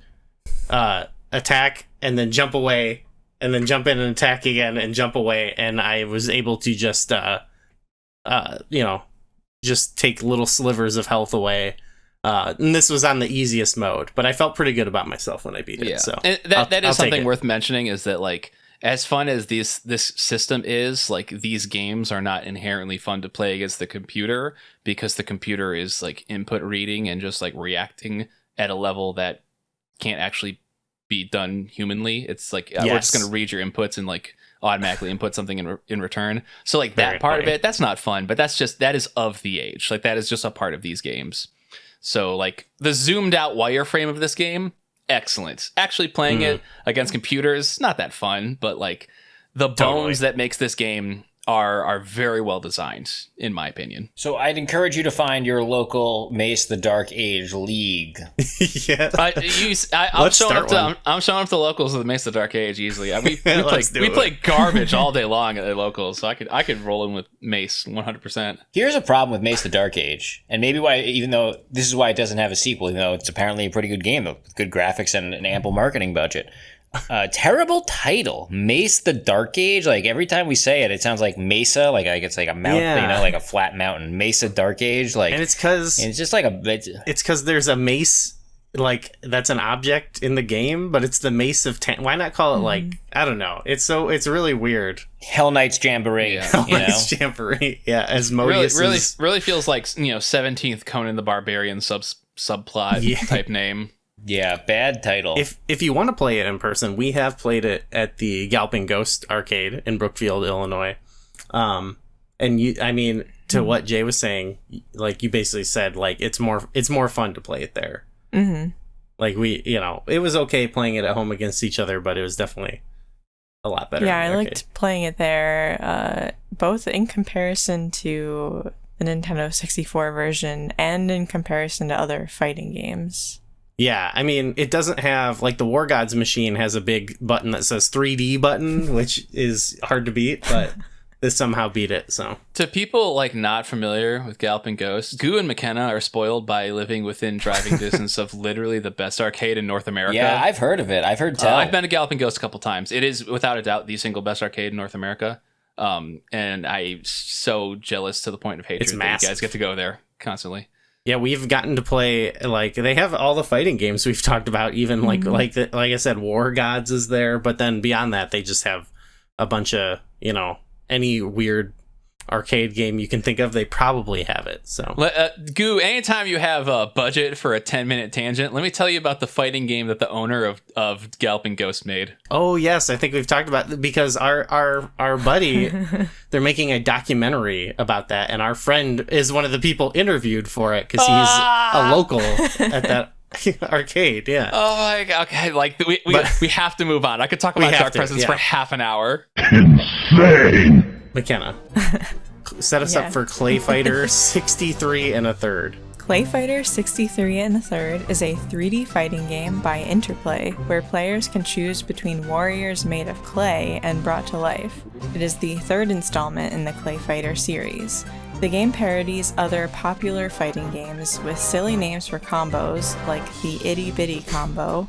attack and then jump away and then jump in and attack again and jump away, and I was able to just just take little slivers of health away. And this was on the easiest mode, but I felt pretty good about myself when I beat it. So and that is something worth mentioning, is that like as fun as this system is, like these games are not inherently fun to play against the computer, because the computer is like input reading and just like reacting at a level that can't actually be done humanly. It's like we're just going to read your inputs and like automatically input something in return. So like that part of it, that's not fun, but that is of the age. Like that is just a part of these games. So like the zoomed out wireframe of this game, excellent. Actually playing it against computers, not that fun, but like the bones that makes this game are very well designed, in my opinion. So I'd encourage you to find your local Mace the Dark Age league. I'm showing up to locals with Mace the Dark Age easily. We play garbage all day long at the locals, so I could roll in with Mace 100%. Here's a problem with Mace the Dark Age, and maybe why, even though this is why it doesn't have a sequel, even though it's apparently a pretty good game with good graphics and an ample marketing budget. Terrible title, Mace the Dark Age. Like every time we say it, it sounds like Mesa, like it's like a mountain, like a flat mountain. Mesa Dark Age, like, and it's because it's just like it's because there's a mace like that's an object in the game, but it's the Mace of Why not call it like, I don't know. It's really weird. Hell Knight's Jamboree. Yeah. Hell Knight's Jamboree. Yeah, Asmodeus really feels like 17th Conan the Barbarian subplot type name. Yeah, bad title. If you want to play it in person, we have played it at the Galloping Ghost arcade in Brookfield, Illinois. And to what Jay was saying, like you basically said, like it's more fun to play it there. Mm-hmm. Like it was okay playing it at home against each other, but it was definitely a lot better. Yeah, I liked playing it there, both in comparison to the Nintendo 64 version and in comparison to other fighting games. Yeah, I mean, it doesn't have, like, the War Gods machine has a big button that says 3D button, which is hard to beat, but this somehow beat it, so. To people, like, not familiar with Galloping Ghosts, Goo and McKenna are spoiled by living within driving distance of literally the best arcade in North America. Yeah, I've heard of it. I've heard tell. I've been to Galloping Ghost a couple times. It is, without a doubt, the single best arcade in North America. And I'm so jealous to the point of hatred that you guys get to go there constantly. Yeah, we've gotten to play, like, they have all the fighting games we've talked about, even like I said, War Gods is there, but then beyond that, they just have a bunch of, any weird arcade game you can think of, they probably have it. So Goo, anytime you have a budget for a 10-minute tangent, let me tell you about the fighting game that the owner of Galloping Ghost made. Oh yes, I think we've talked about, because our buddy, they're making a documentary about that, and our friend is one of the people interviewed for it because he's a local at that arcade. Yeah. Oh my god. Okay, like we have to move on. I could talk about Dark Presence for half an hour. Insane. McKenna, set us up for ClayFighter 63 and a third. ClayFighter 63 and a third is a 3D fighting game by Interplay, where players can choose between warriors made of clay and brought to life. It is the third installment in the ClayFighter series. The game parodies other popular fighting games with silly names for combos, like the Itty Bitty combo,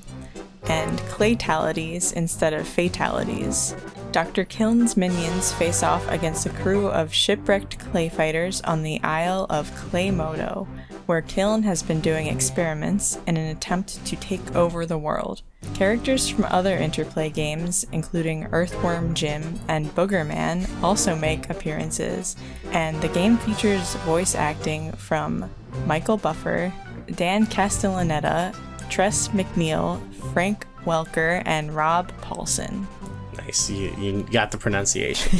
and Claytalities instead of Fatalities. Dr. Kiln's minions face off against a crew of shipwrecked clay fighters on the Isle of Claymodo, where Kiln has been doing experiments in an attempt to take over the world. Characters from other Interplay games, including Earthworm Jim and Boogerman, also make appearances, and the game features voice acting from Michael Buffer, Dan Castellaneta, Tress McNeil, Frank Welker, and Rob Paulson. Nice, you got the pronunciation.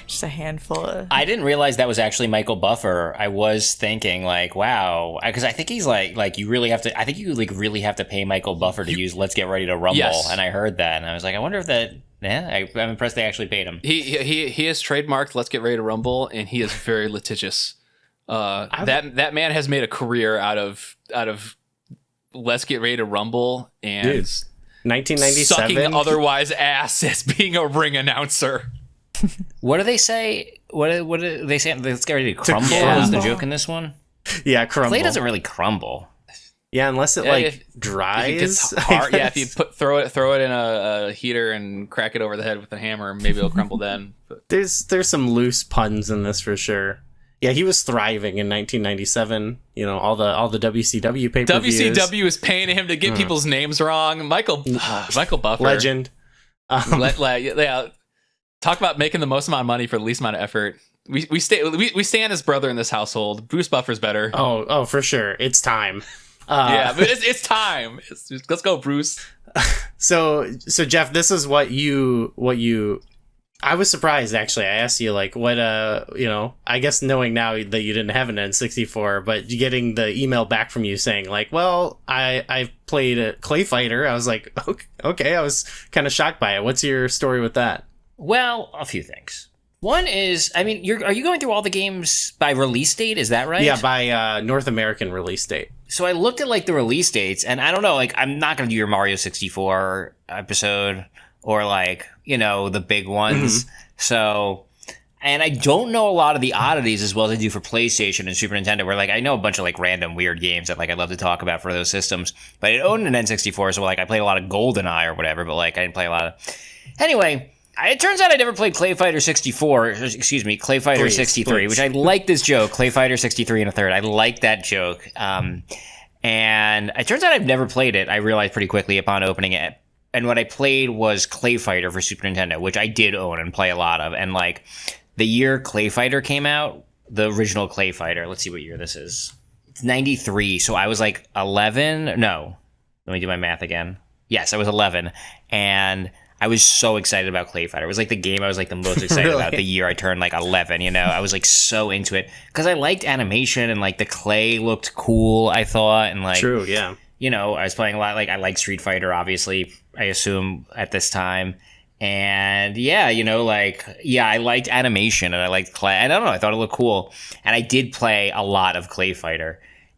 Just a handful of... I didn't realize that was actually Michael Buffer. I was thinking, like, wow, because I think he's like you really have to. I think you like really have to pay Michael Buffer to use "Let's Get Ready to Rumble." Yes. And I heard that, and I was like, I wonder if that. Yeah, I'm impressed they actually paid him. He has trademarked "Let's Get Ready to Rumble," and he is very litigious. That man has made a career out of "Let's Get Ready to Rumble" and. Dude. 1997. Sucking otherwise ass as being a ring announcer. What do they say? What do they say? Let's get ready to crumble. Yeah. Is the joke in this one? Yeah, crumble. Clay doesn't really crumble. Yeah, unless it dries. If it gets hard, yeah, if you throw it in a heater and crack it over the head with a hammer, maybe it'll crumble then. But. There's some loose puns in this for sure. Yeah, he was thriving in 1997. All the WCW pay-per-views. WCW is paying him to get people's names wrong. Michael Buffer, legend. Yeah, talk about making the most amount of money for the least amount of effort. We stand as brother in this household. Bruce Buffer's better. Oh, for sure. It's time. Yeah, but it's time. Let's go, Bruce. So Jeff, this is what you. I was surprised, actually. I asked you, like, what, I guess knowing now that you didn't have an N64, but getting the email back from you saying, like, well, I played a ClayFighter. I was like, okay, I was kind of shocked by it. What's your story with that? Well, a few things. One is, are you going through all the games by release date? Is that right? Yeah, by North American release date. So I looked at, like, the release dates, and I don't know, like, I'm not going to do your Mario 64 episode or, like, the big ones. Mm-hmm. So, and I don't know a lot of the oddities as well as I do for PlayStation and Super Nintendo, where, like, I know a bunch of, like, random weird games that, like, I'd love to talk about for those systems. But I owned an N64, so, like, I played a lot of GoldenEye or whatever, but, like, I didn't play a lot of... Anyway, it turns out I never played ClayFighter 63, which I like this joke, ClayFighter 63 and a third. I like that joke. And it turns out I've never played it. I realized pretty quickly upon opening it. And what I played was ClayFighter for Super Nintendo, which I did own and play a lot of. And like the year ClayFighter came out, the original ClayFighter, let's see what year this is. It's 93. So I was like 11. No, let me do my math again. Yes, I was 11. And I was so excited about ClayFighter. It was like the game I was like the most excited Really? about the year I turned like 11, you know? I was like so into it because I liked animation and like the clay looked cool, I thought. And like, True, yeah. you know, I was playing a lot. Like I like Street Fighter, obviously, I assume at this time. And yeah, you know, like, yeah, I liked animation and I liked clay. I don't know. I thought it looked cool. And I did play a lot of ClayFighter.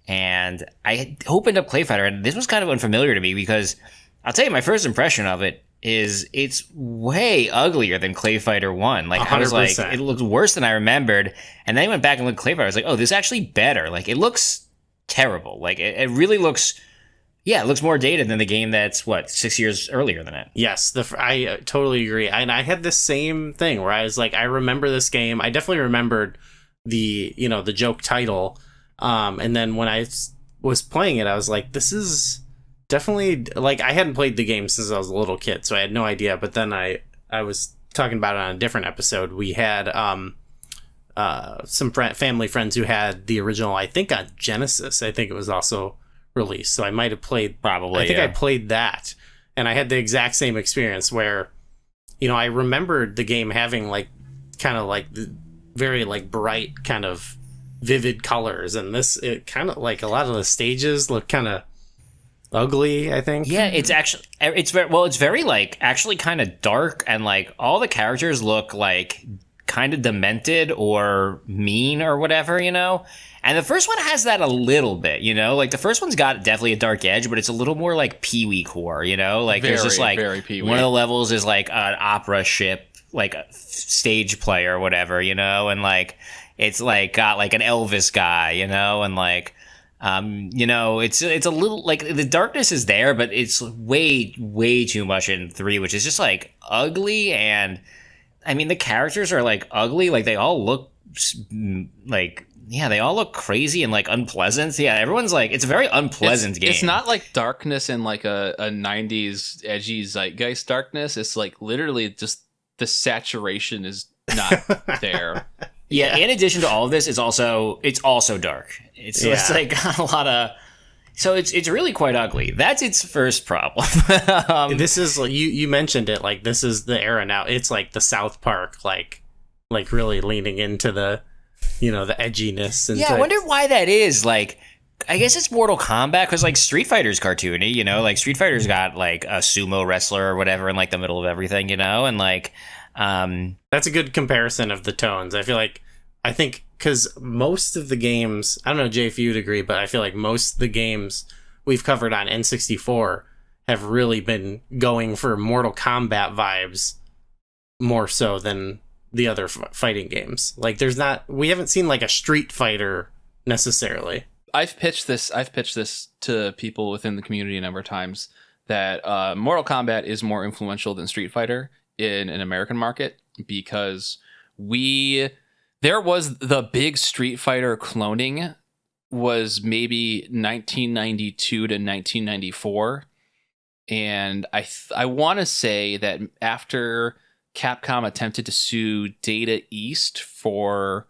And I opened up ClayFighter and this was kind of unfamiliar to me because I'll tell you my first impression of it is it's way uglier than ClayFighter 1. Like, I was like, 100%. it looked worse than I remembered. And then I went back and looked at ClayFighter. I was like, oh, this is actually better. Like, it looks terrible. Like, it really looks, yeah, it looks more dated than the game that's, 6 years earlier than it. Yes, I totally agree. And I had this same thing where I was like, I remember this game. I definitely remembered the joke title. And then when I was playing it, I was like, this is definitely, like, I hadn't played the game since I was a little kid, so I had no idea. But then I was talking about it on a different episode. We had some family friends who had the original, I think on Genesis. I think it was also released, so I might have played. Probably, I think yeah. I played that, and I had the exact same experience where, I remembered the game having like kind of like the very like bright kind of vivid colors, and it kind of like a lot of the stages look kind of ugly, I think. Yeah, it's very like actually kind of dark, and like all the characters look like kind of demented or mean or whatever, you know? And the first one has that a little bit, you know? Like the first one's got definitely a dark edge, but it's a little more like Pee-wee core, you know? Like there's just like very Pee-wee. one of the levels is like an opera ship, like a stage play or whatever, you know? And like it's like got like an Elvis guy, you know? And like it's a little like the darkness is there, but it's way too much in 3, which is just like ugly. And I mean, the characters are like ugly. Like they all look like, yeah, they all look crazy and like unpleasant. Yeah, everyone's like, it's a very unpleasant game. It's not like darkness in like a 90s edgy zeitgeist darkness. It's like literally just the saturation is not there. Yeah, in addition to all of this, it's also dark. It's like got a lot of, so it's really quite ugly. That's its first problem. This is you mentioned it, like this is the era now. It's like the South Park, like really leaning into the the edginess. And yeah, I wonder why that is. Like, I guess it's Mortal Kombat because like Street Fighter's cartoony, you know, like Street Fighter's got like a sumo wrestler or whatever in like the middle of everything, you know, and like that's a good comparison of the tones. I think because most of the games, I don't know, Jay, if you'd agree, but I feel like most of the games we've covered on N64 have really been going for Mortal Kombat vibes more so than the other fighting games. Like we haven't seen like a Street Fighter necessarily. I've pitched this to people within the community a number of times that Mortal Kombat is more influential than Street Fighter in an American market because there was the big Street Fighter cloning was maybe 1992 to 1994. And I want to say that after Capcom attempted to sue Data East for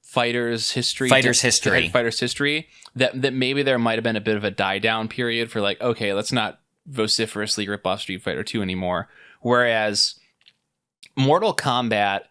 Fighter's history, that maybe there might have been a bit of a die down period for like, okay, let's not vociferously rip off Street Fighter 2 anymore. Whereas Mortal Kombat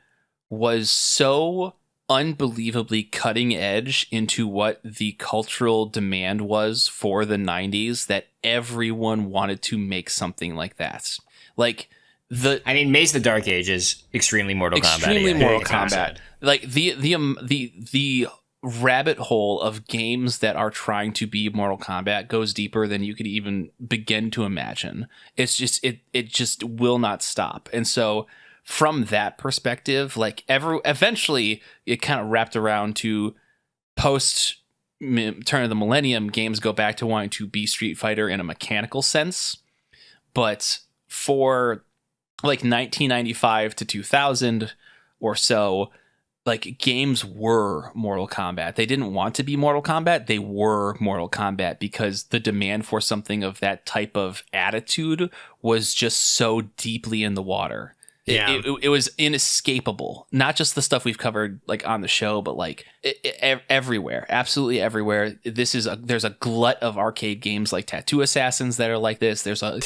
was so unbelievably cutting edge into what the cultural demand was for the 90s that everyone wanted to make something like that. Like Mace the Dark Age is extremely Mortal Kombat. Extremely Mortal Kombat. Like the rabbit hole of games that are trying to be Mortal Kombat goes deeper than you could even begin to imagine. It's just it just will not stop. And so from that perspective, like eventually it kind of wrapped around to post turn of the millennium, games go back to wanting to be Street Fighter in a mechanical sense. But for like 1995 to 2000 or so, like games were Mortal Kombat. They didn't want to be Mortal Kombat. They were Mortal Kombat because the demand for something of that type of attitude was just so deeply in the water. Yeah. It was inescapable. Not just the stuff we've covered like on the show, but like everywhere, absolutely everywhere. There's a glut of arcade games like Tattoo Assassins that are like this. There's a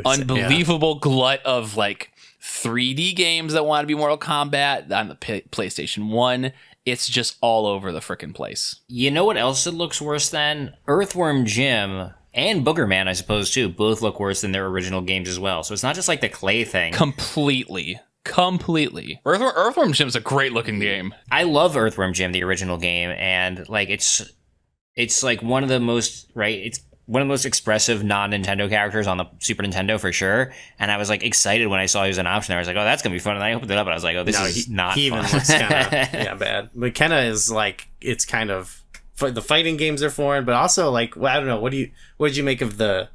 unbelievable glut of like 3D games that want to be Mortal Kombat on the PlayStation 1. It's just all over the frickin' place. You know what else it looks worse than? Earthworm Jim and Boogerman, I suppose, too, both look worse than their original games as well. So it's not just like the Clay thing. Completely. Earthworm Jim's a great looking game. I love Earthworm Jim, the original game, and like it's like one of the most, right? It's one of the most expressive non-Nintendo characters on the Super Nintendo for sure. And I was like excited when I saw he was an option there. I was like, oh, that's gonna be fun. And I opened it up and I was like, oh, this is not he fun. Even looks kind of bad. McKenna is like, it's kind of, the fighting games are foreign, but also like, well, I don't know, what did you make of the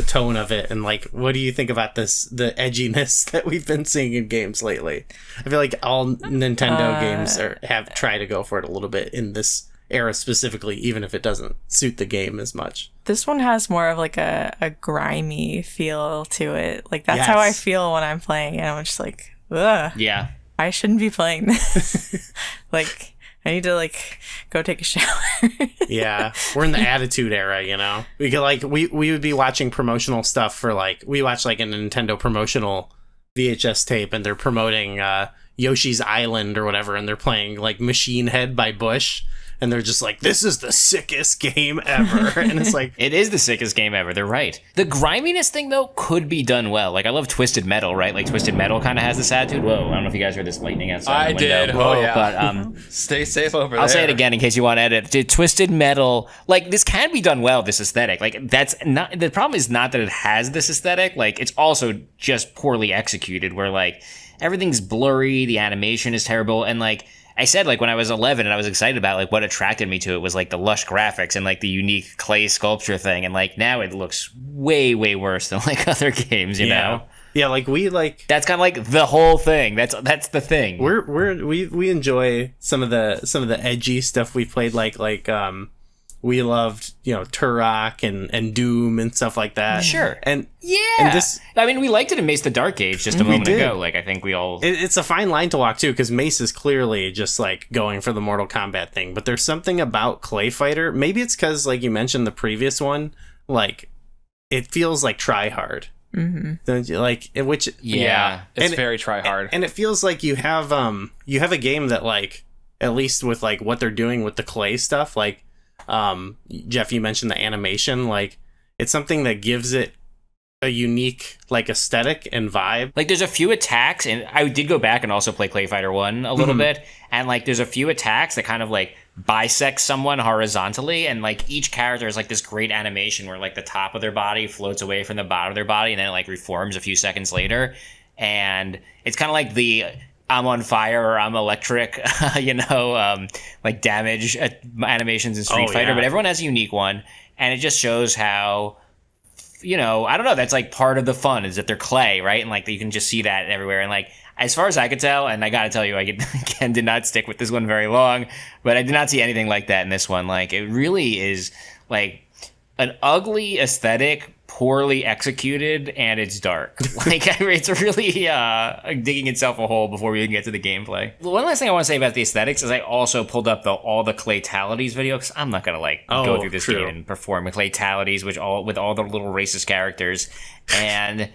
tone of it, and like, what do you think about the edginess that we've been seeing in games lately? I feel like all Nintendo games have tried to go for it a little bit in this era specifically, even if it doesn't suit the game as much. This one has more of like a grimy feel to it. Like that's how I feel when I'm playing, and I'm just like, ugh. Yeah. I shouldn't be playing this. Like, I need to like go take a shower. Yeah, we're in the Attitude Era, you know. We could like we would be watching promotional stuff for like, we watch like a Nintendo promotional VHS tape, and they're promoting Yoshi's Island or whatever, and they're playing like Machine Head by Bush. And they're just like, this is the sickest game ever. And it's like, it is the sickest game ever. They're right. The griminess thing, though, could be done well. Like, I love Twisted Metal, right? Like, Twisted Metal kind of has this attitude. Whoa, I don't know if you guys heard this lightning outside the window. I did. Oh, yeah. But, stay safe over there. I'll say it again in case you want to edit. Dude, Twisted Metal, like, this can be done well, this aesthetic. Like, that's not, the problem is not that it has this aesthetic. Like, it's also just poorly executed, where, like, everything's blurry, the animation is terrible, and, like, I said, like, when I was 11 and I was excited about, like, what attracted me to it was, like, the lush graphics and, like, the unique clay sculpture thing. And, like, now it looks way, way worse than, like, other games, you know? Yeah, like, we, like... That's kind of, like, the whole thing. That's the thing. We enjoy some of the edgy stuff we played, like, we loved, you know, Turok and Doom and stuff like that. Sure. And this, I mean, we liked it in Mace the Dark Age just a moment ago. Like, I think we all... It's a fine line to walk, too, because Mace is clearly just, like, going for the Mortal Kombat thing. But there's something about ClayFighter. Maybe it's because, like you mentioned, the previous one, like, it feels like try hard. Mm-hmm. Like, which... Yeah, it's very try hard. And it feels like you have a game that, like, at least with, like, what they're doing with the clay stuff, like, Jeff, you mentioned the animation, like, it's something that gives it a unique, like, aesthetic and vibe. Like, there's a few attacks, and I did go back and also play ClayFighter 1 a little bit, and, like, there's a few attacks that kind of, like, bisect someone horizontally, and, like, each character is, like, this great animation where, like, the top of their body floats away from the bottom of their body, and then it, like, reforms a few seconds later, and it's kind of like the... I'm on fire or I'm electric, like damage animations in Street Fighter, but everyone has a unique one. And it just shows how, you know, I don't know, that's like part of the fun is that they're clay, right? And like you can just see that everywhere. And like, as far as I could tell, and I got to tell you, Ken did not stick with this one very long, but I did not see anything like that in this one. Like, it really is like an ugly aesthetic, poorly executed, and it's dark. Like, it's really digging itself a hole before we even get to the gameplay. One last thing I want to say about the aesthetics is I also pulled up all the Claytalities video, because I'm not gonna go through this game and perform Claytalities with all the little racist characters, and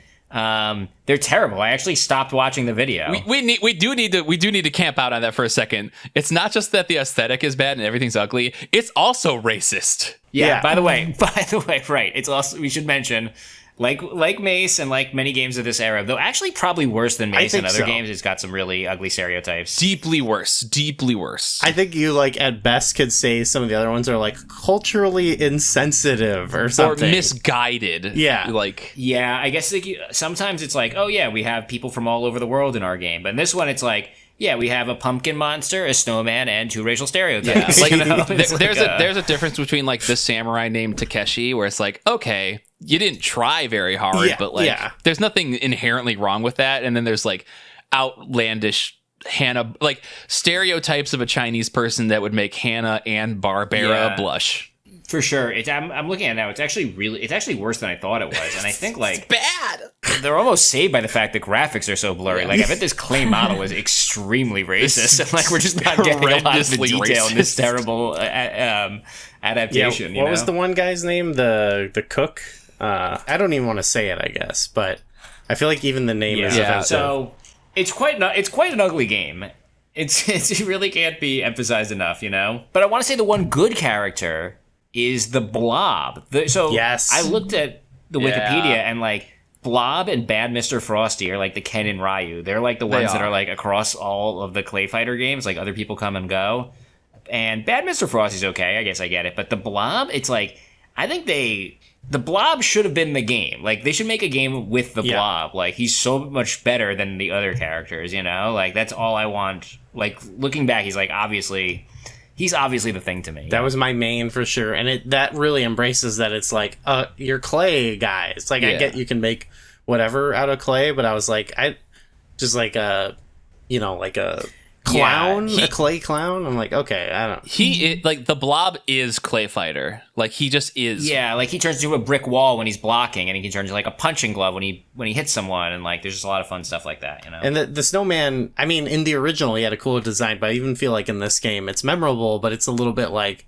they're terrible. I actually stopped watching the video. We do need to camp out on that for a second. It's not just that the aesthetic is bad and everything's ugly. It's also racist. Yeah. By the way, right. It's also, we should mention, like Mace and like many games of this era, though actually probably worse than Mace and other games, it's got some really ugly stereotypes. Deeply worse. I think you, like, at best could say some of the other ones are, like, culturally insensitive or something. Or misguided. Yeah. Yeah, I guess sometimes it's like, oh yeah, we have people from all over the world in our game. But in this one, it's like, yeah, we have a pumpkin monster, a snowman, and two racial stereotypes. Yeah. Like, there's a difference between, like, the samurai named Takeshi, where it's like, okay, you didn't try very hard, but, like, there's nothing inherently wrong with that. And then there's, like, outlandish Hannah, like stereotypes of a Chinese person that would make Hannah and Barbara blush. For sure. I'm looking at it now. It's actually worse than I thought it was. And I think like Bad. they're almost saved by the fact that graphics are so blurry. Like I bet this clay model was extremely racist. And like we're just not getting a lot of the detail in this terrible adaptation. What was the one guy's name? The cook? I don't even want to say it, I guess, but I feel like even the name is offensive. So it's quite an ugly game. It really can't be emphasized enough, you know? But I want to say the one good character is the Blob. Yes. I looked at the Wikipedia and like Blob and Bad Mr. Frosty are like the Ken and Ryu. They're like the ones that are like across all of the ClayFighter games. Like other people come and go. And Bad Mr. Frosty's okay. I guess I get it. But the Blob, it's like, I think the Blob should have been the game. Like they should make a game with the Blob. Like he's so much better than the other characters, you know? Like that's all I want. Like looking back, he's obviously the thing to me. That was my main for sure, and that really embraces that it's like, you're clay guys. Like I get you can make whatever out of clay, but I was like, I just like a clown, a clay clown. I'm like, okay, I don't. Like the Blob is ClayFighter. Like he just is. Yeah, like he turns into a brick wall when he's blocking, and he can turn into like a punching glove when he hits someone, and like there's just a lot of fun stuff like that, you know. And the snowman, I mean, in the original he had a cooler design, but I even feel like in this game it's memorable, but it's a little bit like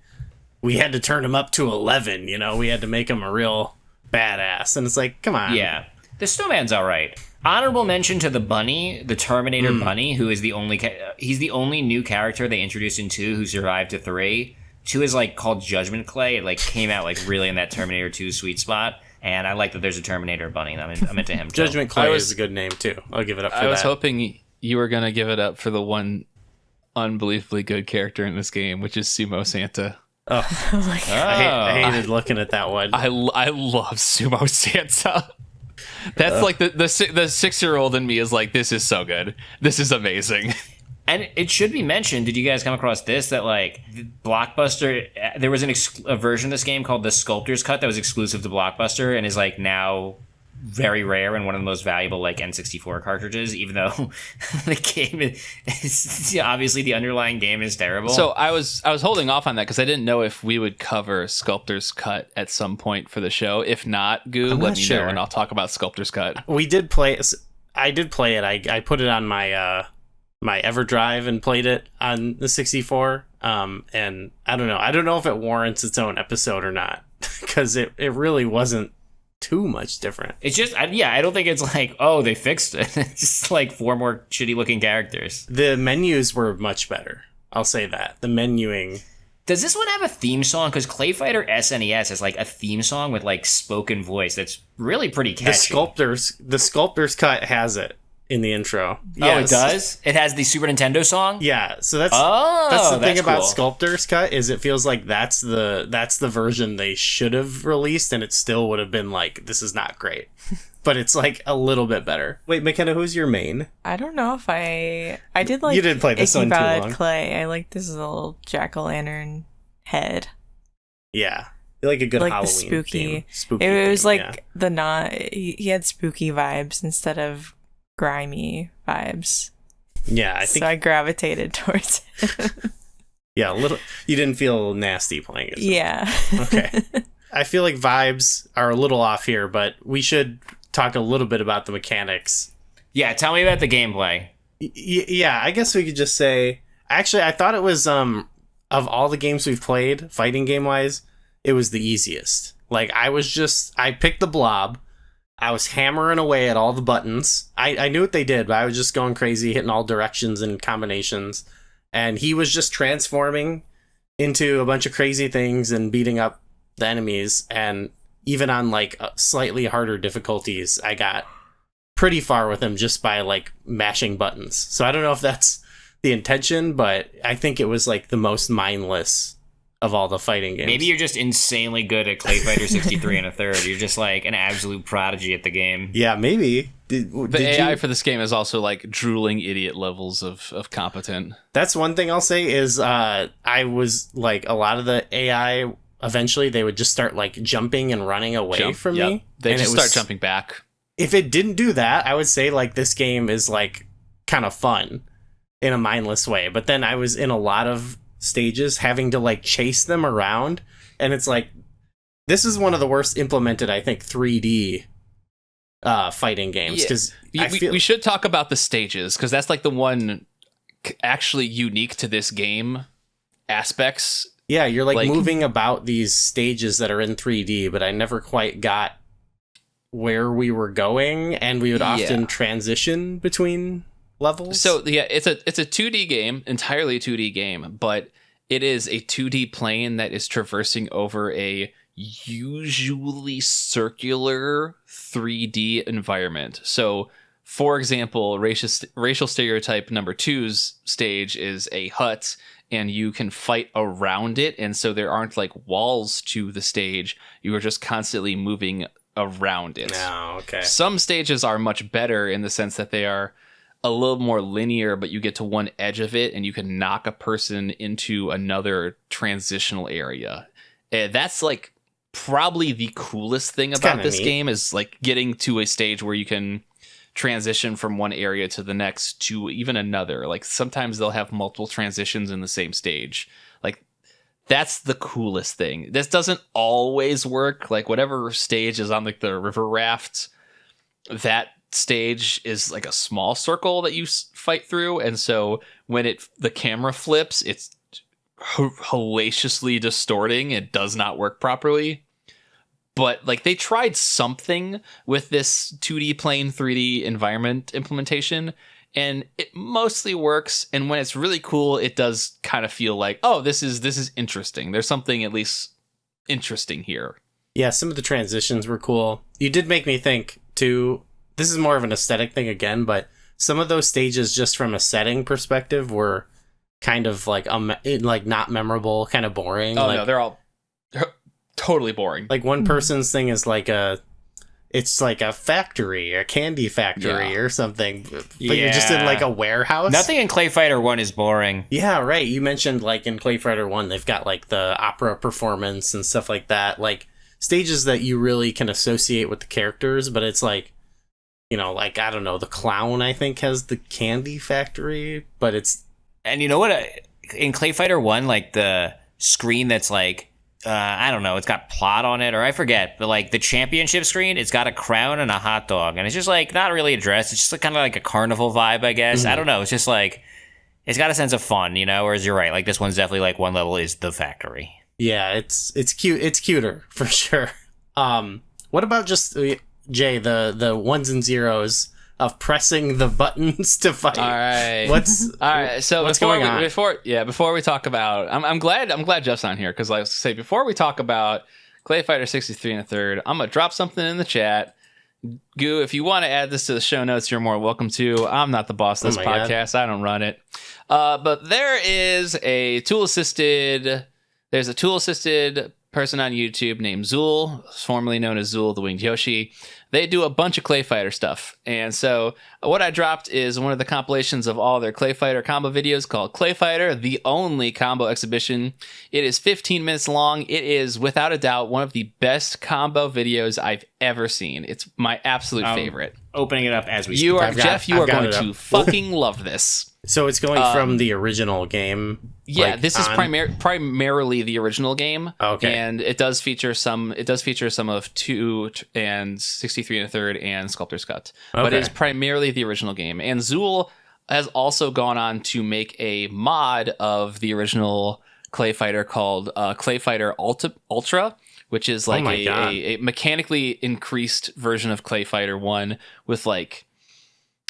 we had to turn him up to 11. You know, we had to make him a real badass, and it's like, come on. Yeah, the snowman's all right. Honorable mention to the bunny, the Terminator bunny, who is he's the only new character they introduced in 2 who survived to 3. 2 is like called Judgment Clay. It like came out like really in that Terminator 2 sweet spot, and I like that there's a Terminator bunny. And I'm into him. Judgment Clay is a good name too. I'll give it up for that. I was hoping you were gonna give it up for the one unbelievably good character in this game, which is Sumo Santa. Oh, I hated looking at that one. I love Sumo Santa. That's like the 6-year-old in me is like, this is so good. This is amazing. And it should be mentioned, did you guys come across this, that like Blockbuster, there was a version of this game called the Sculptor's Cut that was exclusive to Blockbuster and is like now very rare and one of the most valuable like N64 cartridges, even though the game is obviously the underlying game is terrible. So I was holding off on that because I didn't know if we would cover Sculptor's Cut at some point for the show. If not, let me know and I'll talk about Sculptor's Cut. We did play. I did play it. I put it on my my EverDrive and played it on the 64. And I don't know. I don't know if it warrants its own episode or not because it really wasn't too much different. It's just, I don't think it's like, oh, they fixed it. It's just like 4 more shitty looking characters. The menus were much better. I'll say that. The menuing. Does this one have a theme song? Because ClayFighter SNES has like a theme song with like spoken voice that's really pretty catchy. The Sculptor's Cut has it in the intro. Oh, it does? It has the Super Nintendo song? Yeah, so that's the thing about cool. Sculptor's Cut is it feels like that's the version they should have released, and it still would have been like, this is not great. But it's like a little bit better. Wait, McKenna, who's your main? I don't know if I did like you didn't play this one too long. Clay. I like this little jack-o'-lantern head. Yeah. You like a good like Halloween the spooky. theme. Spooky it was theme, like the not. He had spooky vibes instead of grimy vibes. Yeah, I think so. I gravitated towards it. Yeah, a little. You didn't feel nasty playing it. Yeah. Okay. I feel like vibes are a little off here, but we should talk a little bit about the mechanics. Yeah, tell me about the gameplay. Yeah, I guess we could just say. Actually, I thought it was of all the games we've played, fighting game wise, it was the easiest. Like I picked the Blob. I was hammering away at all the buttons. I knew what they did, but I was just going crazy, hitting all directions and combinations. And he was just transforming into a bunch of crazy things and beating up the enemies. And even on like slightly harder difficulties, I got pretty far with him just by like mashing buttons. So I don't know if that's the intention, but I think it was like the most mindless of all the fighting games. Maybe you're just insanely good at ClayFighter 63 and a third. You're just like an absolute prodigy at the game. Yeah, maybe. The AI for this game is also like drooling idiot levels of competent. That's one thing I'll say is I was like, a lot of the AI, eventually they would just start like jumping and running away from me. They just start jumping back. If it didn't do that, I would say like this game is like kind of fun. in a mindless way. But then I was in a lot of stages having to like chase them around, and it's like, this is one of the worst implemented, I think, 3D fighting games. Because we should talk about the stages, because that's like the one actually unique to this game aspects. Yeah, you're like moving about these stages that are in 3D, but I never quite got where we were going, and we would often transition between levels. So yeah, it's a 2D game, entirely 2D game, but it is a 2D plane that is traversing over a usually circular 3D environment. So, for example, racial stereotype number 2's stage is a hut, and you can fight around it, and so there aren't like walls to the stage. You are just constantly moving around it. Oh, okay. Some stages are much better in the sense that they are a little more linear, but you get to one edge of it and you can knock a person into another transitional area. And that's like probably the coolest thing about this game, is like getting to a stage where you can transition from one area to the next to even another. Like sometimes they'll have multiple transitions in the same stage. Like that's the coolest thing. This doesn't always work. Like whatever stage is on like the river raft, that stage is like a small circle that you fight through, and so when the camera flips, it's hellaciously distorting. It does not work properly. But like they tried something with this 2D plane 3D environment implementation, and it mostly works. And when it's really cool, it does kind of feel like, oh, this is interesting. There's something at least interesting here. Yeah, some of the transitions were cool. You did make me think too. This is more of an aesthetic thing again, but some of those stages, just from a setting perspective, were kind of like not memorable, kind of boring. Oh, no, they're all totally boring. Like one person's thing is like it's like a factory, a candy factory or something, but you're just in like a warehouse. Nothing in ClayFighter 1 is boring. Yeah, right. You mentioned like in ClayFighter 1, they've got like the opera performance and stuff like that. Like stages that you really can associate with the characters, but it's like, you know, like, I don't know, the clown, I think, has the candy factory, but it's... And you know what? In ClayFighter 1, like, the screen that's like, I don't know, it's got plot on it, or I forget, but like the championship screen, it's got a crown and a hot dog, and it's just like not really addressed. It's just kind of like a carnival vibe, I guess. I don't know. It's just like, it's got a sense of fun, you know, whereas you're right. Like this one's definitely like one level is the factory. Yeah, it's cute. It's cuter, for sure. What about just... Jay, the ones and zeros of pressing the buttons to fight. All right. All right. So what's going on? Before we talk about, I'm glad Jeff's on here, because like I say, before we talk about ClayFighter 63 and a third, I'm gonna drop something in the chat. Goo, if you want to add this to the show notes, you're more welcome to. I'm not the boss of this podcast. God. I don't run it. But there is a tool assisted. There's a tool assisted person on YouTube named Zool, formerly known as Zool the Winged Yoshi. They do a bunch of ClayFighter stuff. And so what I dropped is one of the compilations of all their ClayFighter combo videos called ClayFighter, the only combo exhibition. It is 15 minutes long. It is, without a doubt, one of the best combo videos I've ever seen. It's my absolute favorite. Opening it up as we speak. You are going to fucking love this. So it's going from the original game. Yeah, like, this is primarily the original game. Okay, and it does feature some of 2 and 63 and a third and Sculptor's Cut, but it is primarily the original game. And Zool has also gone on to make a mod of the original ClayFighter called ClayFighter Ultra, which is like a mechanically increased version of ClayFighter 1 with like.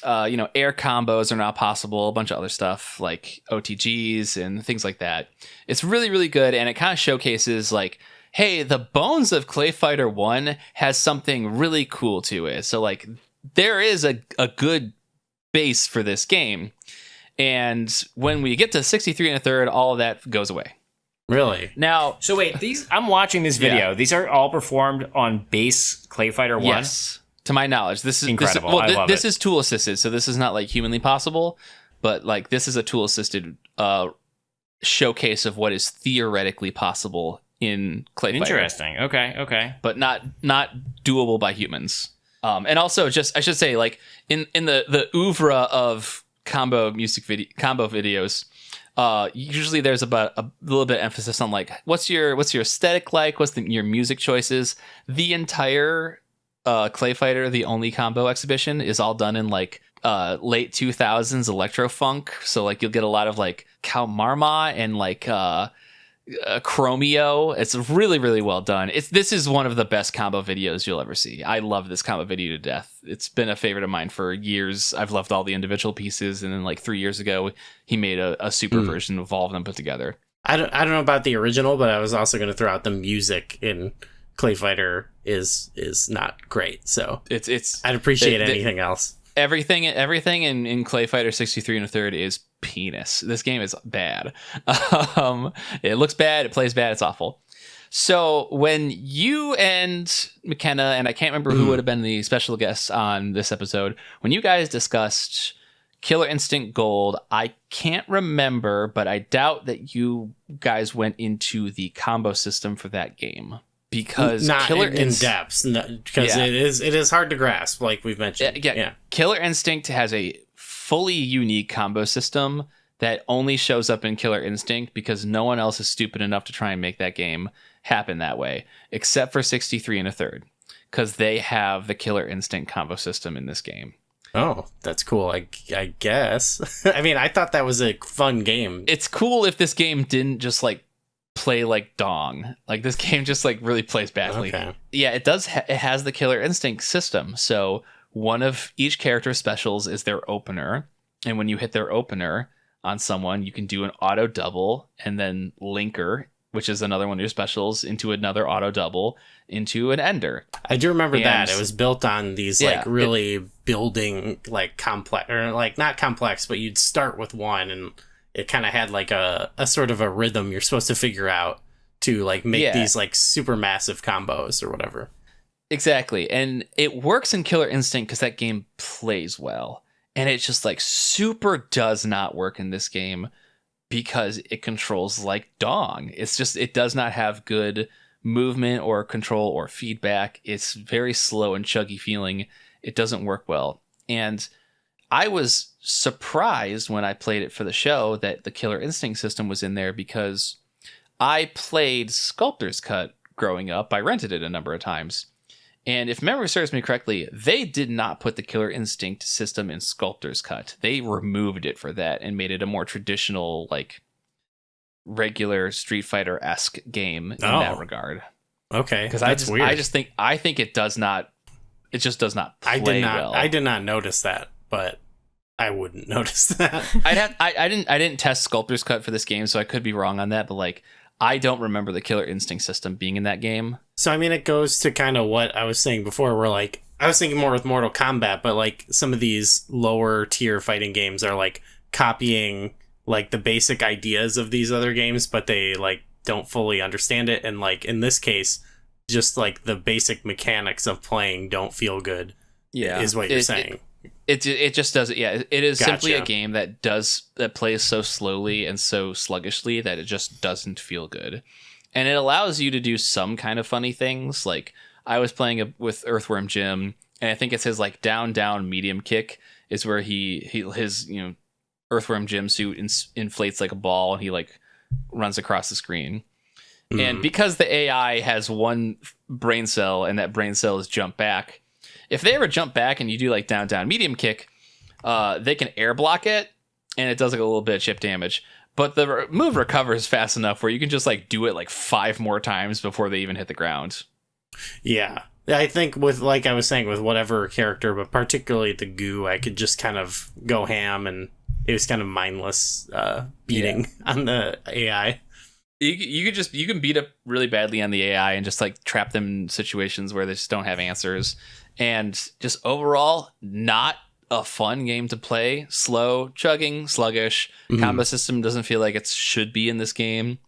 Air combos are not possible, a bunch of other stuff like OTGs and things like that. It's really, really good, and it kind of showcases like, hey, the bones of ClayFighter 1 has something really cool to it. So like there is a good base for this game. And when we get to 63 and a third, all of that goes away. Really? Now, so wait, I'm watching this video. Yeah. These are all performed on base ClayFighter 1? Yes. To my knowledge, this is incredible. This is tool assisted, so this is not like humanly possible, but like this is a tool assisted showcase of what is theoretically possible in ClayFighter. Interesting. Okay. But not doable by humans. And also, just I should say, like in the oeuvre of combo videos, usually there's about a little bit of emphasis on like what's your aesthetic like, what's your music choices. The entire ClayFighter, the only combo exhibition, is all done in like late 2000s electro funk. So like you'll get a lot of like Cow Marma and like Chromeo. It's really, really well done. This is one of the best combo videos you'll ever see. I love this combo video to death. It's been a favorite of mine for years. I've loved all the individual pieces, and then like 3 years ago, he made a super version of all of them put together. I don't know about the original, but I was also going to throw out the music in ClayFighter is not great. So I'd appreciate anything else. Everything in ClayFighter 63 and a third is penis. This game is bad. It looks bad. It plays bad. It's awful. So when you and McKenna, and I can't remember who would have been the special guests on this episode, when you guys discussed Killer Instinct Gold, I can't remember, but I doubt that you guys went into the combo system for that game. Because not in depth, because it is hard to grasp, like we've mentioned. Yeah. Killer Instinct has a fully unique combo system that only shows up in Killer Instinct because no one else is stupid enough to try and make that game happen that way, except for 63 and a third, because they have the Killer Instinct combo system in this game. Oh, that's cool. I guess. I mean, I thought that was a fun game. It's cool if this game didn't just like play like dong. Like this game just like really plays badly. Okay. Yeah, it does. It has the Killer Instinct system. So one of each character's specials is their opener, and when you hit their opener on someone, you can do an auto double and then linker, which is another one of your specials, into another auto double into an ender. I do remember that it was built on these like really building like complex, or like not complex, but you'd start with one and it kind of had like a sort of a rhythm you're supposed to figure out to like make these like super massive combos or whatever. Exactly. And it works in Killer Instinct because that game plays well. And it just like super does not work in this game because it controls like dong. It's just, it does not have good movement or control or feedback. It's very slow and chuggy feeling. It doesn't work well. And I was surprised when I played it for the show that the Killer Instinct system was in there because I played Sculptor's Cut growing up. I rented it a number of times. And if memory serves me correctly, they did not put the Killer Instinct system in Sculptor's Cut. They removed it for that and made it a more traditional, like, regular Street Fighter-esque game in that regard. Okay, because weird. I think it just does not play well. I did not notice that, but I wouldn't notice that. I didn't test Sculptor's Cut for this game, so I could be wrong on that, but like I don't remember the Killer Instinct system being in that game. So I mean, it goes to kind of what I was saying before, where like I was thinking more with Mortal Kombat, but like some of these lower tier fighting games are like copying like the basic ideas of these other games, but they like don't fully understand it, and like in this case, just like the basic mechanics of playing don't feel good. Yeah, is what you're saying. It just doesn't. Yeah, it is simply a game that plays so slowly and so sluggishly that it just doesn't feel good. And it allows you to do some kind of funny things. Like I was playing with Earthworm Jim, and I think it's his like down medium kick is where his Earthworm Jim suit inflates like a ball, and he like runs across the screen. And because the AI has one brain cell, and that brain cell is jump back, if they ever jump back and you do like down medium kick, they can air block it, and it does like a little bit of chip damage. But the move recovers fast enough where you can just like do it like 5 more times before they even hit the ground. Yeah. I think with, like I was saying, with whatever character, but particularly the goo, I could just kind of go ham, and it was kind of mindless beating on the AI. You can beat up really badly on the AI and just like trap them in situations where they just don't have answers. And just overall, not a fun game to play. Slow, chugging, sluggish. Combo system doesn't feel like it should be in this game.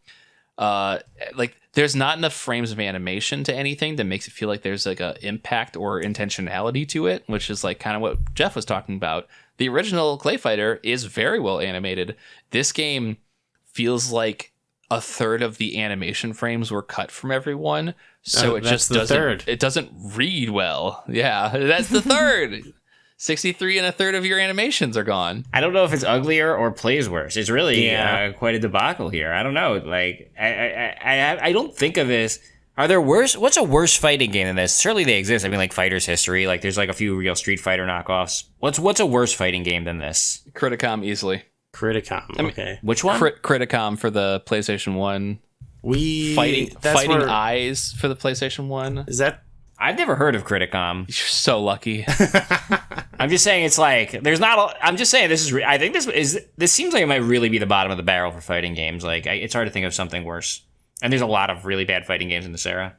Like there's not enough frames of animation to anything that makes it feel like there's like a impact or intentionality to it, which is like kind of what Jeff was talking about. The original ClayFighter is very well animated. This game feels like a third of the animation frames were cut from everyone, so it just doesn't. It doesn't read well. Yeah, that's the third. 63 and a third of your animations are gone. I don't know if it's uglier or plays worse. It's really quite a debacle here. I don't know. Like, I don't think of this. Are there worse? What's a worse fighting game than this? Surely they exist. I mean, like Fighter's History. Like, there's like a few real Street Fighter knockoffs. What's a worse fighting game than this? Criticom easily. Criticom. Okay. Which one? Criticom for the PlayStation 1. Fighting Eyes for the PlayStation 1. Is that? I've never heard of Criticom. You're so lucky. I'm just saying it's like there's not. I'm just saying this is. I think this seems like it might really be the bottom of the barrel for fighting games. Like it's hard to think of something worse. And there's a lot of really bad fighting games in this era.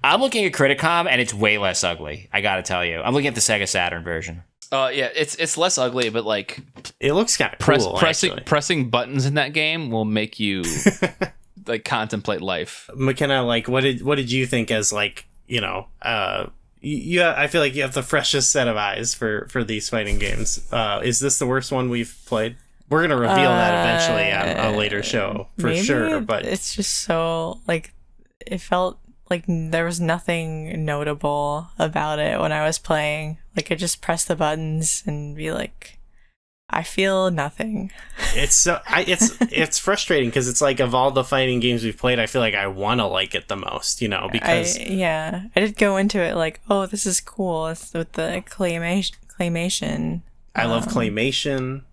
I'm looking at Criticom and it's way less ugly. I gotta tell you, I'm looking at the Sega Saturn version. Yeah, it's less ugly, but like it looks kind of cool. Pressing buttons in that game will make you like contemplate life. McKenna, like what did you think as like? You know, I feel like you have the freshest set of eyes for these fighting games. Is this the worst one we've played? We're gonna reveal that eventually on a later show for sure. But it's just so like it felt like there was nothing notable about it when I was playing. Like I just press the buttons and be like, I feel nothing. It's frustrating because it's like of all the fighting games we've played, I feel like I want to like it the most, you know, because I did go into it like, oh, this is cool. It's with the claymation. I love claymation.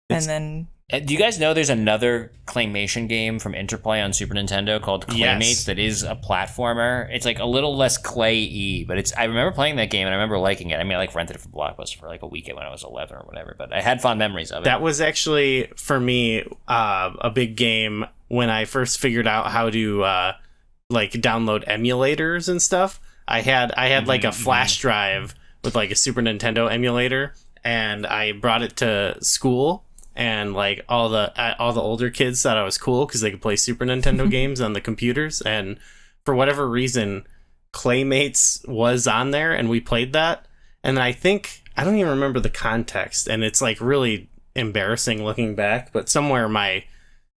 And then do you guys know there's another claymation game from Interplay on Super Nintendo called Claymates that is a platformer? It's like a little less clay-y, but I remember playing that game and I remember liking it. I mean, I like rented it from Blockbuster for like a weekend when I was 11 or whatever, but I had fond memories of it. That was actually, for me, a big game when I first figured out how to like download emulators and stuff. I had like a flash drive with like a Super Nintendo emulator, and I brought it to school. And like all the older kids thought I was cool because they could play Super Nintendo games on the computers. And for whatever reason, Claymates was on there, and we played that. And I don't even remember the context, and it's like really embarrassing looking back. But somewhere my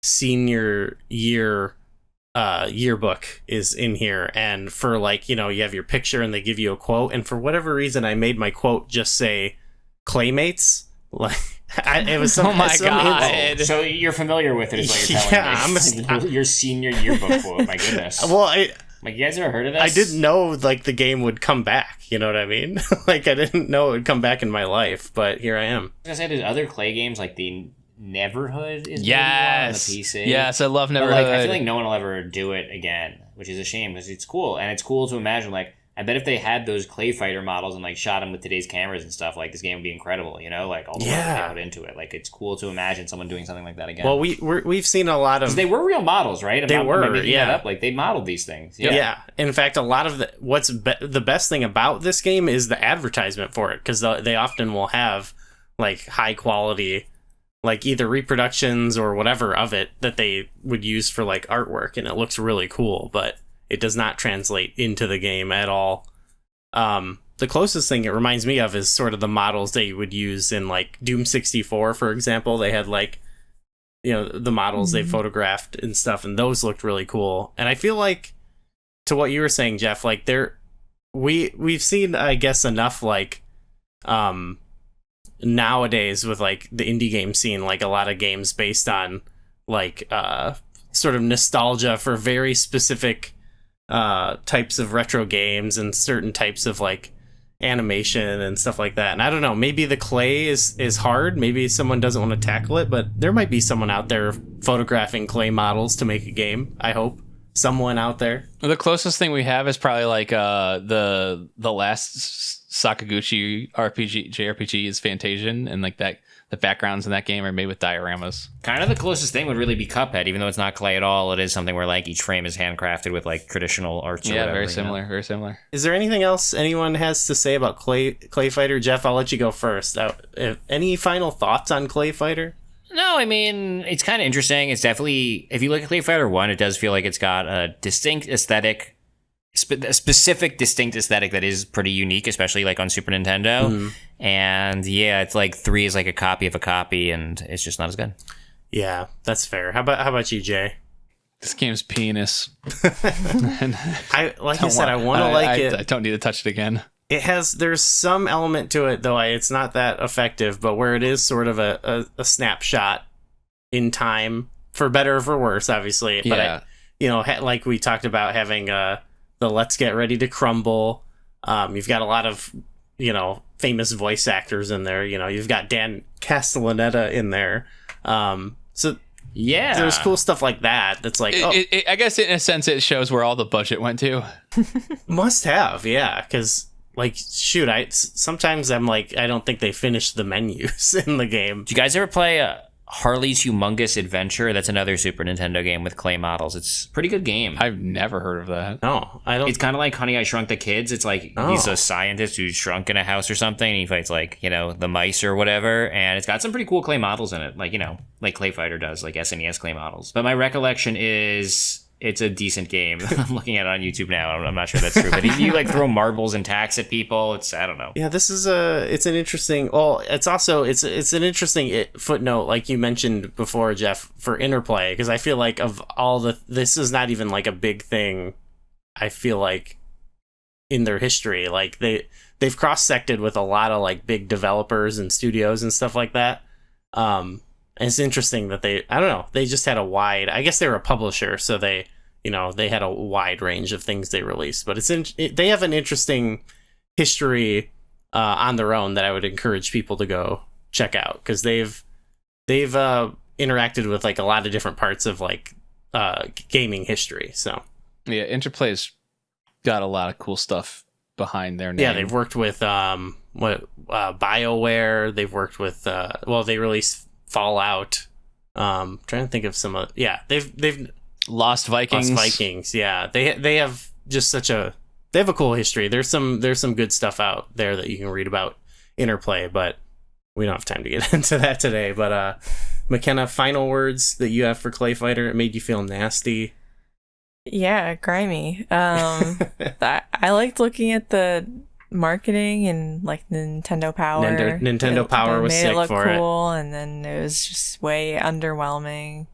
senior year yearbook is in here, and for like, you know, you have your picture and they give you a quote, and for whatever reason, I made my quote just say Claymates. Like. It was some, oh my god! So you're familiar with it, is what you're telling me. Your senior yearbook quote. My goodness. Well, like you guys ever heard of this? I didn't know like the game would come back. You know what I mean? Like I didn't know it would come back in my life, but here I am. I was gonna say there's other Clay games like the Neverhood is on the PC. Yes, I love Neverhood. But, like, I feel like no one will ever do it again, which is a shame because it's cool, and it's cool to imagine like. I bet if they had those ClayFighter models and like shot them with today's cameras and stuff, like this game would be incredible. You know, like all the work they put into it. Like it's cool to imagine someone doing something like that again. Well, we've seen a lot of. They were real models, right? They were. That up. Like they modeled these things. Yeah. In fact, a lot of the best thing about this game is the advertisement for it, because they often will have like high quality, like either reproductions or whatever of it that they would use for like artwork, and it looks really cool, but it does not translate into the game at all. The closest thing it reminds me of is sort of the models they would use in like Doom 64, for example. They had like, you know, the models they photographed and stuff, and those looked really cool. And I feel like, to what you were saying, Jeff, like we've seen, I guess, enough like nowadays with like the indie game scene, like a lot of games based on like sort of nostalgia for very specific types of retro games and certain types of like animation and stuff like that. And I don't know, maybe the clay is hard, maybe someone doesn't want to tackle it, but there might be someone out there photographing clay models to make a game. I hope someone out there. The closest thing we have is probably like the last Sakaguchi JRPG is Fantasian, and like that the backgrounds in that game are made with dioramas. Kind of the closest thing would really be Cuphead, even though it's not clay at all. It is something where like each frame is handcrafted with like traditional arts. Yeah, or whatever, very similar. Very similar. Is there anything else anyone has to say about ClayFighter? Jeff, I'll let you go first. Any final thoughts on ClayFighter? No, I mean, it's kind of interesting. It's definitely, if you look at ClayFighter 1, it does feel like it's got a distinct aesthetic, a specific distinct aesthetic that is pretty unique, especially like on Super Nintendo. And yeah, it's like 3 is like a copy of a copy, and it's just not as good. Yeah, that's fair. How about you, Jay? This game's penis. I want to like it. I don't need to touch it again. there's some element to it, though it's not that effective, but where it is sort of a snapshot in time, for better or for worse, obviously. Yeah. But like we talked about having the Let's Get Ready to Crumble. You've got a lot of, famous voice actors in there. You've got Dan Castellaneta in there. So yeah, there's cool stuff like that. That's like, I guess in a sense it shows where all the budget went to. Must have, yeah, because like, shoot, sometimes I'm like, I don't think they finished the menus in the game. Do you guys ever play Harley's Humongous Adventure? That's another Super Nintendo game with clay models. It's a pretty good game. I've never heard of that. No, I don't. It's kind of like Honey, I Shrunk the Kids. It's like he's a scientist who's shrunk in a house or something, and he fights like, the mice or whatever, and it's got some pretty cool clay models in it, like, like ClayFighter does, like SNES clay models. But my recollection is it's a decent game. I'm looking at it on YouTube now. I'm not sure that's true, but you like throw marbles and tacks at people. I don't know. Yeah, this is it's an interesting. Well, it's also it's an interesting footnote, like you mentioned before, Jeff, for Interplay, because I feel like of all this is not even like a big thing. I feel like in their history, like they've cross-sected with a lot of like big developers and studios and stuff like that. And it's interesting that I don't know, they just had I guess they were a publisher, so they had a wide range of things they released, but they have an interesting history on their own that I would encourage people to go check out, because they've interacted with like a lot of different parts of like gaming history. So yeah, Interplay's got a lot of cool stuff behind their name. Yeah, they've worked with BioWare. They've worked with they released Fallout. Trying to think of some of they've Lost Vikings. Yeah, they have just they have a cool history. There's some good stuff out there that you can read about Interplay, but we don't have time to get into that today. But McKenna, final words that you have for ClayFighter? It made you feel nasty. Yeah, grimy. I liked looking at the marketing and like Nintendo Power. Nintendo Power was sick for it. Made it look cool, and then it was just way underwhelming.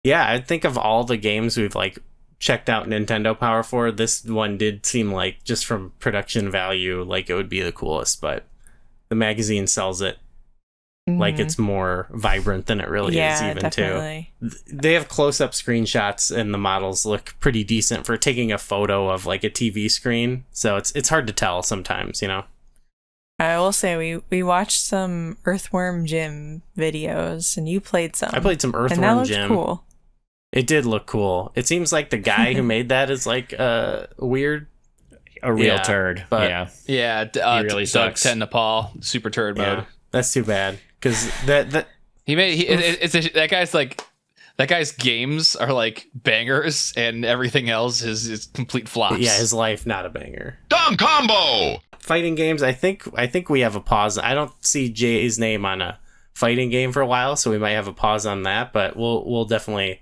Yeah, I think of all the games we've like checked out Nintendo Power for, this one did seem like, just from production value, like it would be the coolest, but the magazine sells it like it's more vibrant than it really is, even definitely. Too. They have close-up screenshots and the models look pretty decent for taking a photo of like a TV screen, so it's hard to tell sometimes, I will say we watched some Earthworm Jim videos, and you played some. I played some Earthworm and that looked Jim. Cool. It did look cool. It seems like the guy who made that is like weird. A real turd. But yeah. He really sucks. Doug Nepal, super turd mode. That's too bad, because that guy's games are like bangers, and everything else is complete flops. Yeah, his life not a banger. Dumb combo. Fighting games. I think we have a pause. I don't see Jay's name on a fighting game for a while, so we might have a pause on that. But we'll definitely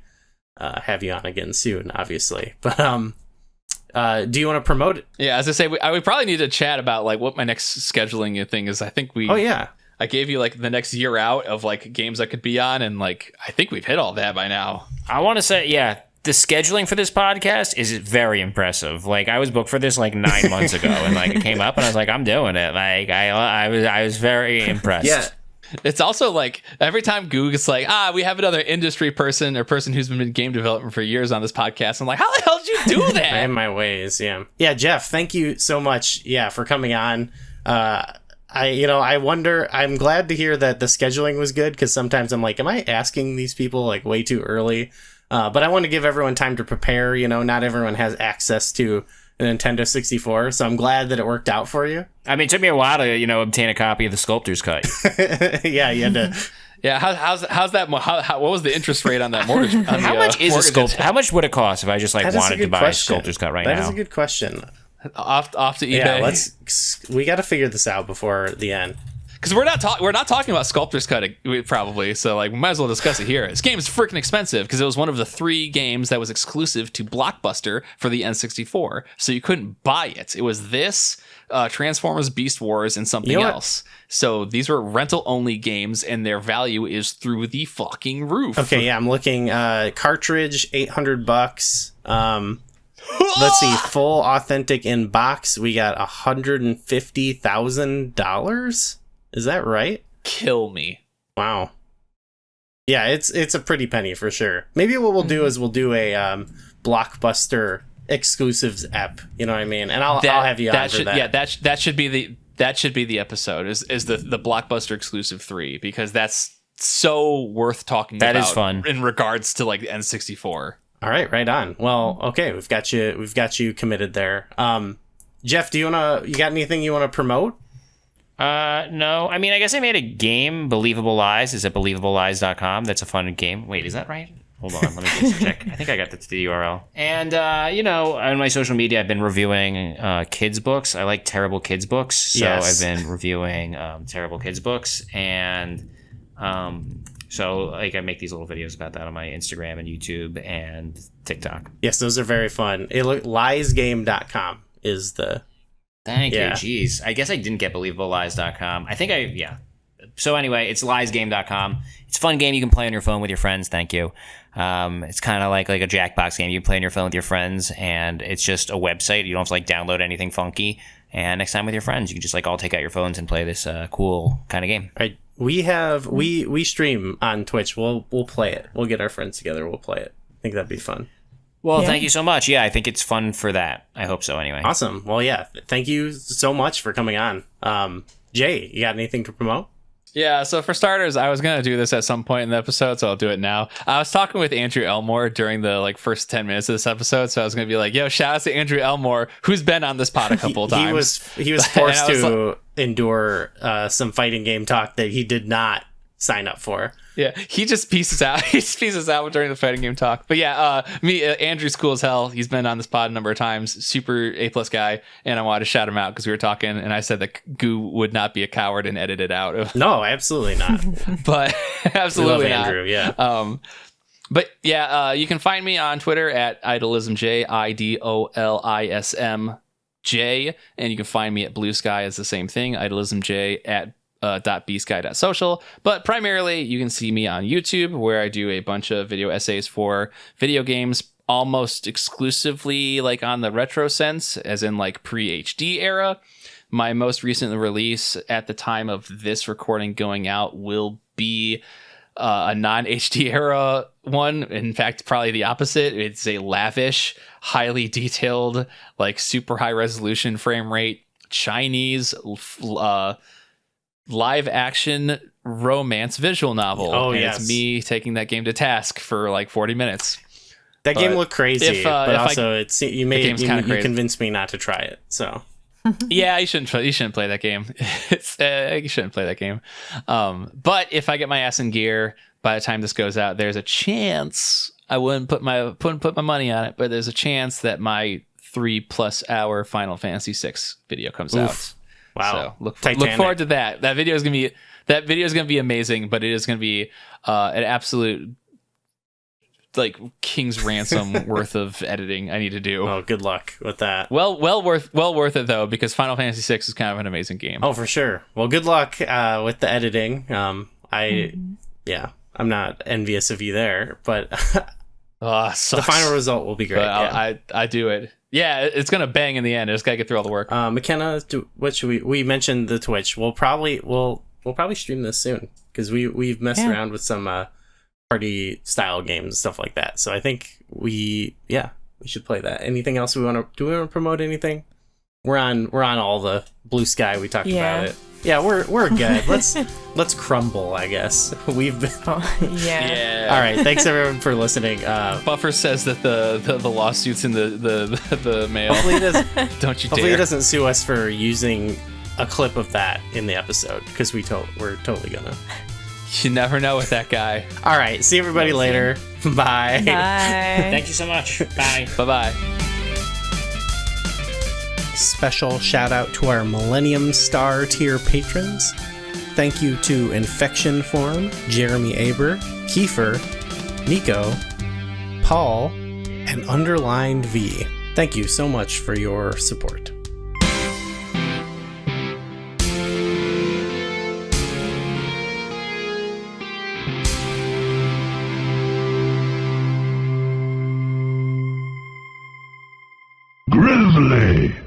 have you on again soon, obviously. But do you want to promote it? Yeah, as I say, we probably need to chat about like what my next scheduling thing is. I think we. Oh yeah. I gave you like the next year out of like games I could be on, and like I think we've hit all that by now. I want to say, the scheduling for this podcast is very impressive. Like, I was booked for this like 9 months ago, and like it came up, and I was like, I'm doing it. Like, I was very impressed. Yeah. It's also like every time Goog's like, we have another industry person or person who's been in game development for years on this podcast. I'm like, how the hell did you do that? I have my ways. Yeah. Yeah. Jeff, thank you so much. Yeah. For coming on. I wonder, I'm glad to hear that the scheduling was good, because sometimes I'm like, am I asking these people like way too early? But I want to give everyone time to prepare. Not everyone has access to a Nintendo 64, so I'm glad that it worked out for you. I mean, it took me a while to, obtain a copy of the Sculptor's Cut. Yeah, you had to. Yeah, how's that? What was the interest rate on that mortgage? How much is a Sculptor? How much would it cost if I just wanted to buy a Sculptor's Cut right now? That is a good question. Off to eBay. Yeah, we got to figure this out before the end. Because we're not talking about Sculptor's Cut probably, so like we might as well discuss it here. This game is freaking expensive because it was one of the 3 games that was exclusive to Blockbuster for the N64, so you couldn't buy it. It was this, Transformers, Beast Wars, and something else. So these were rental only games, and their value is through the fucking roof. Okay, yeah, I'm looking. Cartridge $800. Let's see, full authentic in box, we got $150,000. Is that right? Kill me. Wow. Yeah, it's a pretty penny for sure. Maybe what we'll do is we'll do a Blockbuster exclusives app. You know what I mean? And I'll have you on for that. Yeah, that should be the episode. Is the Blockbuster exclusive 3, because that's so worth talking about. That is fun in regards to like the N64. All right on. Well, okay, we've got you committed there. Jeff, you got anything you want to promote? No. I mean, I guess I made a game, Believable Lies. Is at believablelies.com. That's a fun game. Wait, is that right? Hold on, let me just check. I think I got the URL. And, on my social media, I've been reviewing kids' books. I like terrible kids' books. So I've been reviewing terrible kids' books. And so like I make these little videos about that on my Instagram and YouTube and TikTok. Yes, those are very fun. Liesgame.com is the... Thank you. Jeez. I guess I didn't get believablelies.com. So anyway, it's liesgame.com. It's a fun game you can play on your phone with your friends. Thank you. It's kind of like a Jackbox game you can play on your phone with your friends, and it's just a website. You don't have to download anything funky. And next time with your friends, you can just all take out your phones and play this cool kind of game. Right. We stream on Twitch. We'll play it. We'll get our friends together. We'll play it. I think that'd be fun. Well, thank you so much. Yeah, I think it's fun for that. I hope so anyway. Awesome. Well, yeah. Thank you so much for coming on. Jay, you got anything to promote? Yeah, so for starters, I was going to do this at some point in the episode, so I'll do it now. I was talking with Andrew Elmore during the first 10 minutes of this episode, so I was going to be like, yo, shout out to Andrew Elmore, who's been on this pod a couple times. He was forced to endure some fighting game talk that he did not sign up for. Yeah, he just pieces out. He just pieces out during the fighting game talk. But yeah, Andrew's cool as hell. He's been on this pod a number of times. Super A+ guy, and I wanted to shout him out because we were talking, and I said that Goo would not be a coward and edit it out. No, absolutely not. But absolutely not. Andrew, yeah. But yeah, you can find me on Twitter at IdolismJ, IDOLISMJ, and you can find me at Blue Sky as the same thing, IdolismJ at .bsky.social, but primarily you can see me on YouTube, where I do a bunch of video essays for video games, almost exclusively on the retro sense, as in pre-HD era. My most recent release at the time of this recording going out will be a non-HD era one. In fact, probably the opposite. It's a lavish, highly detailed, super high resolution frame rate Chinese live action romance visual novel. Oh, and yes. It's me taking that game to task for 40 minutes. That game looked crazy, but also you convinced me not to try it. So yeah, you shouldn't play that game. You shouldn't play that game. But if I get my ass in gear by the time this goes out, there's a chance I wouldn't put my money on it, but there's a chance that my 3+ hour Final Fantasy VI video comes out. Wow! So look forward to that. That video is gonna be amazing, but it is gonna be an absolute King's Ransom worth of editing I need to do. Oh, good luck with that. Well worth it though, because Final Fantasy VI is kind of an amazing game. Oh, for sure. Well, good luck with the editing. I'm not envious of you there, but the final result will be great. I do it. Yeah, it's gonna bang in the end. I just gotta get through all the work. McKenna, what should we mentioned the Twitch. We'll probably stream this soon because we've messed around with some party style games and stuff like that. So I think we should play that. Anything else do we want to promote? Anything? We're on all the Blue Sky. We talked about it. Yeah, we're good. Let's crumble, I guess. We've been. Yeah. All right. Thanks everyone for listening. Buffer says that the lawsuit's in the mail. Hopefully it doesn't. Don't you Hopefully dare. it doesn't sue us for using a clip of that in the episode, because we're totally gonna. You never know with that guy. All right. See everybody later. Bye. Bye. Thank you so much. Bye. Bye. Special shout out to our Millennium Star tier patrons. Thank you to Infection Form, Jeremy Aber, Kiefer, Nico, Paul, and Underlined V. Thank you so much for your support. Grizzly.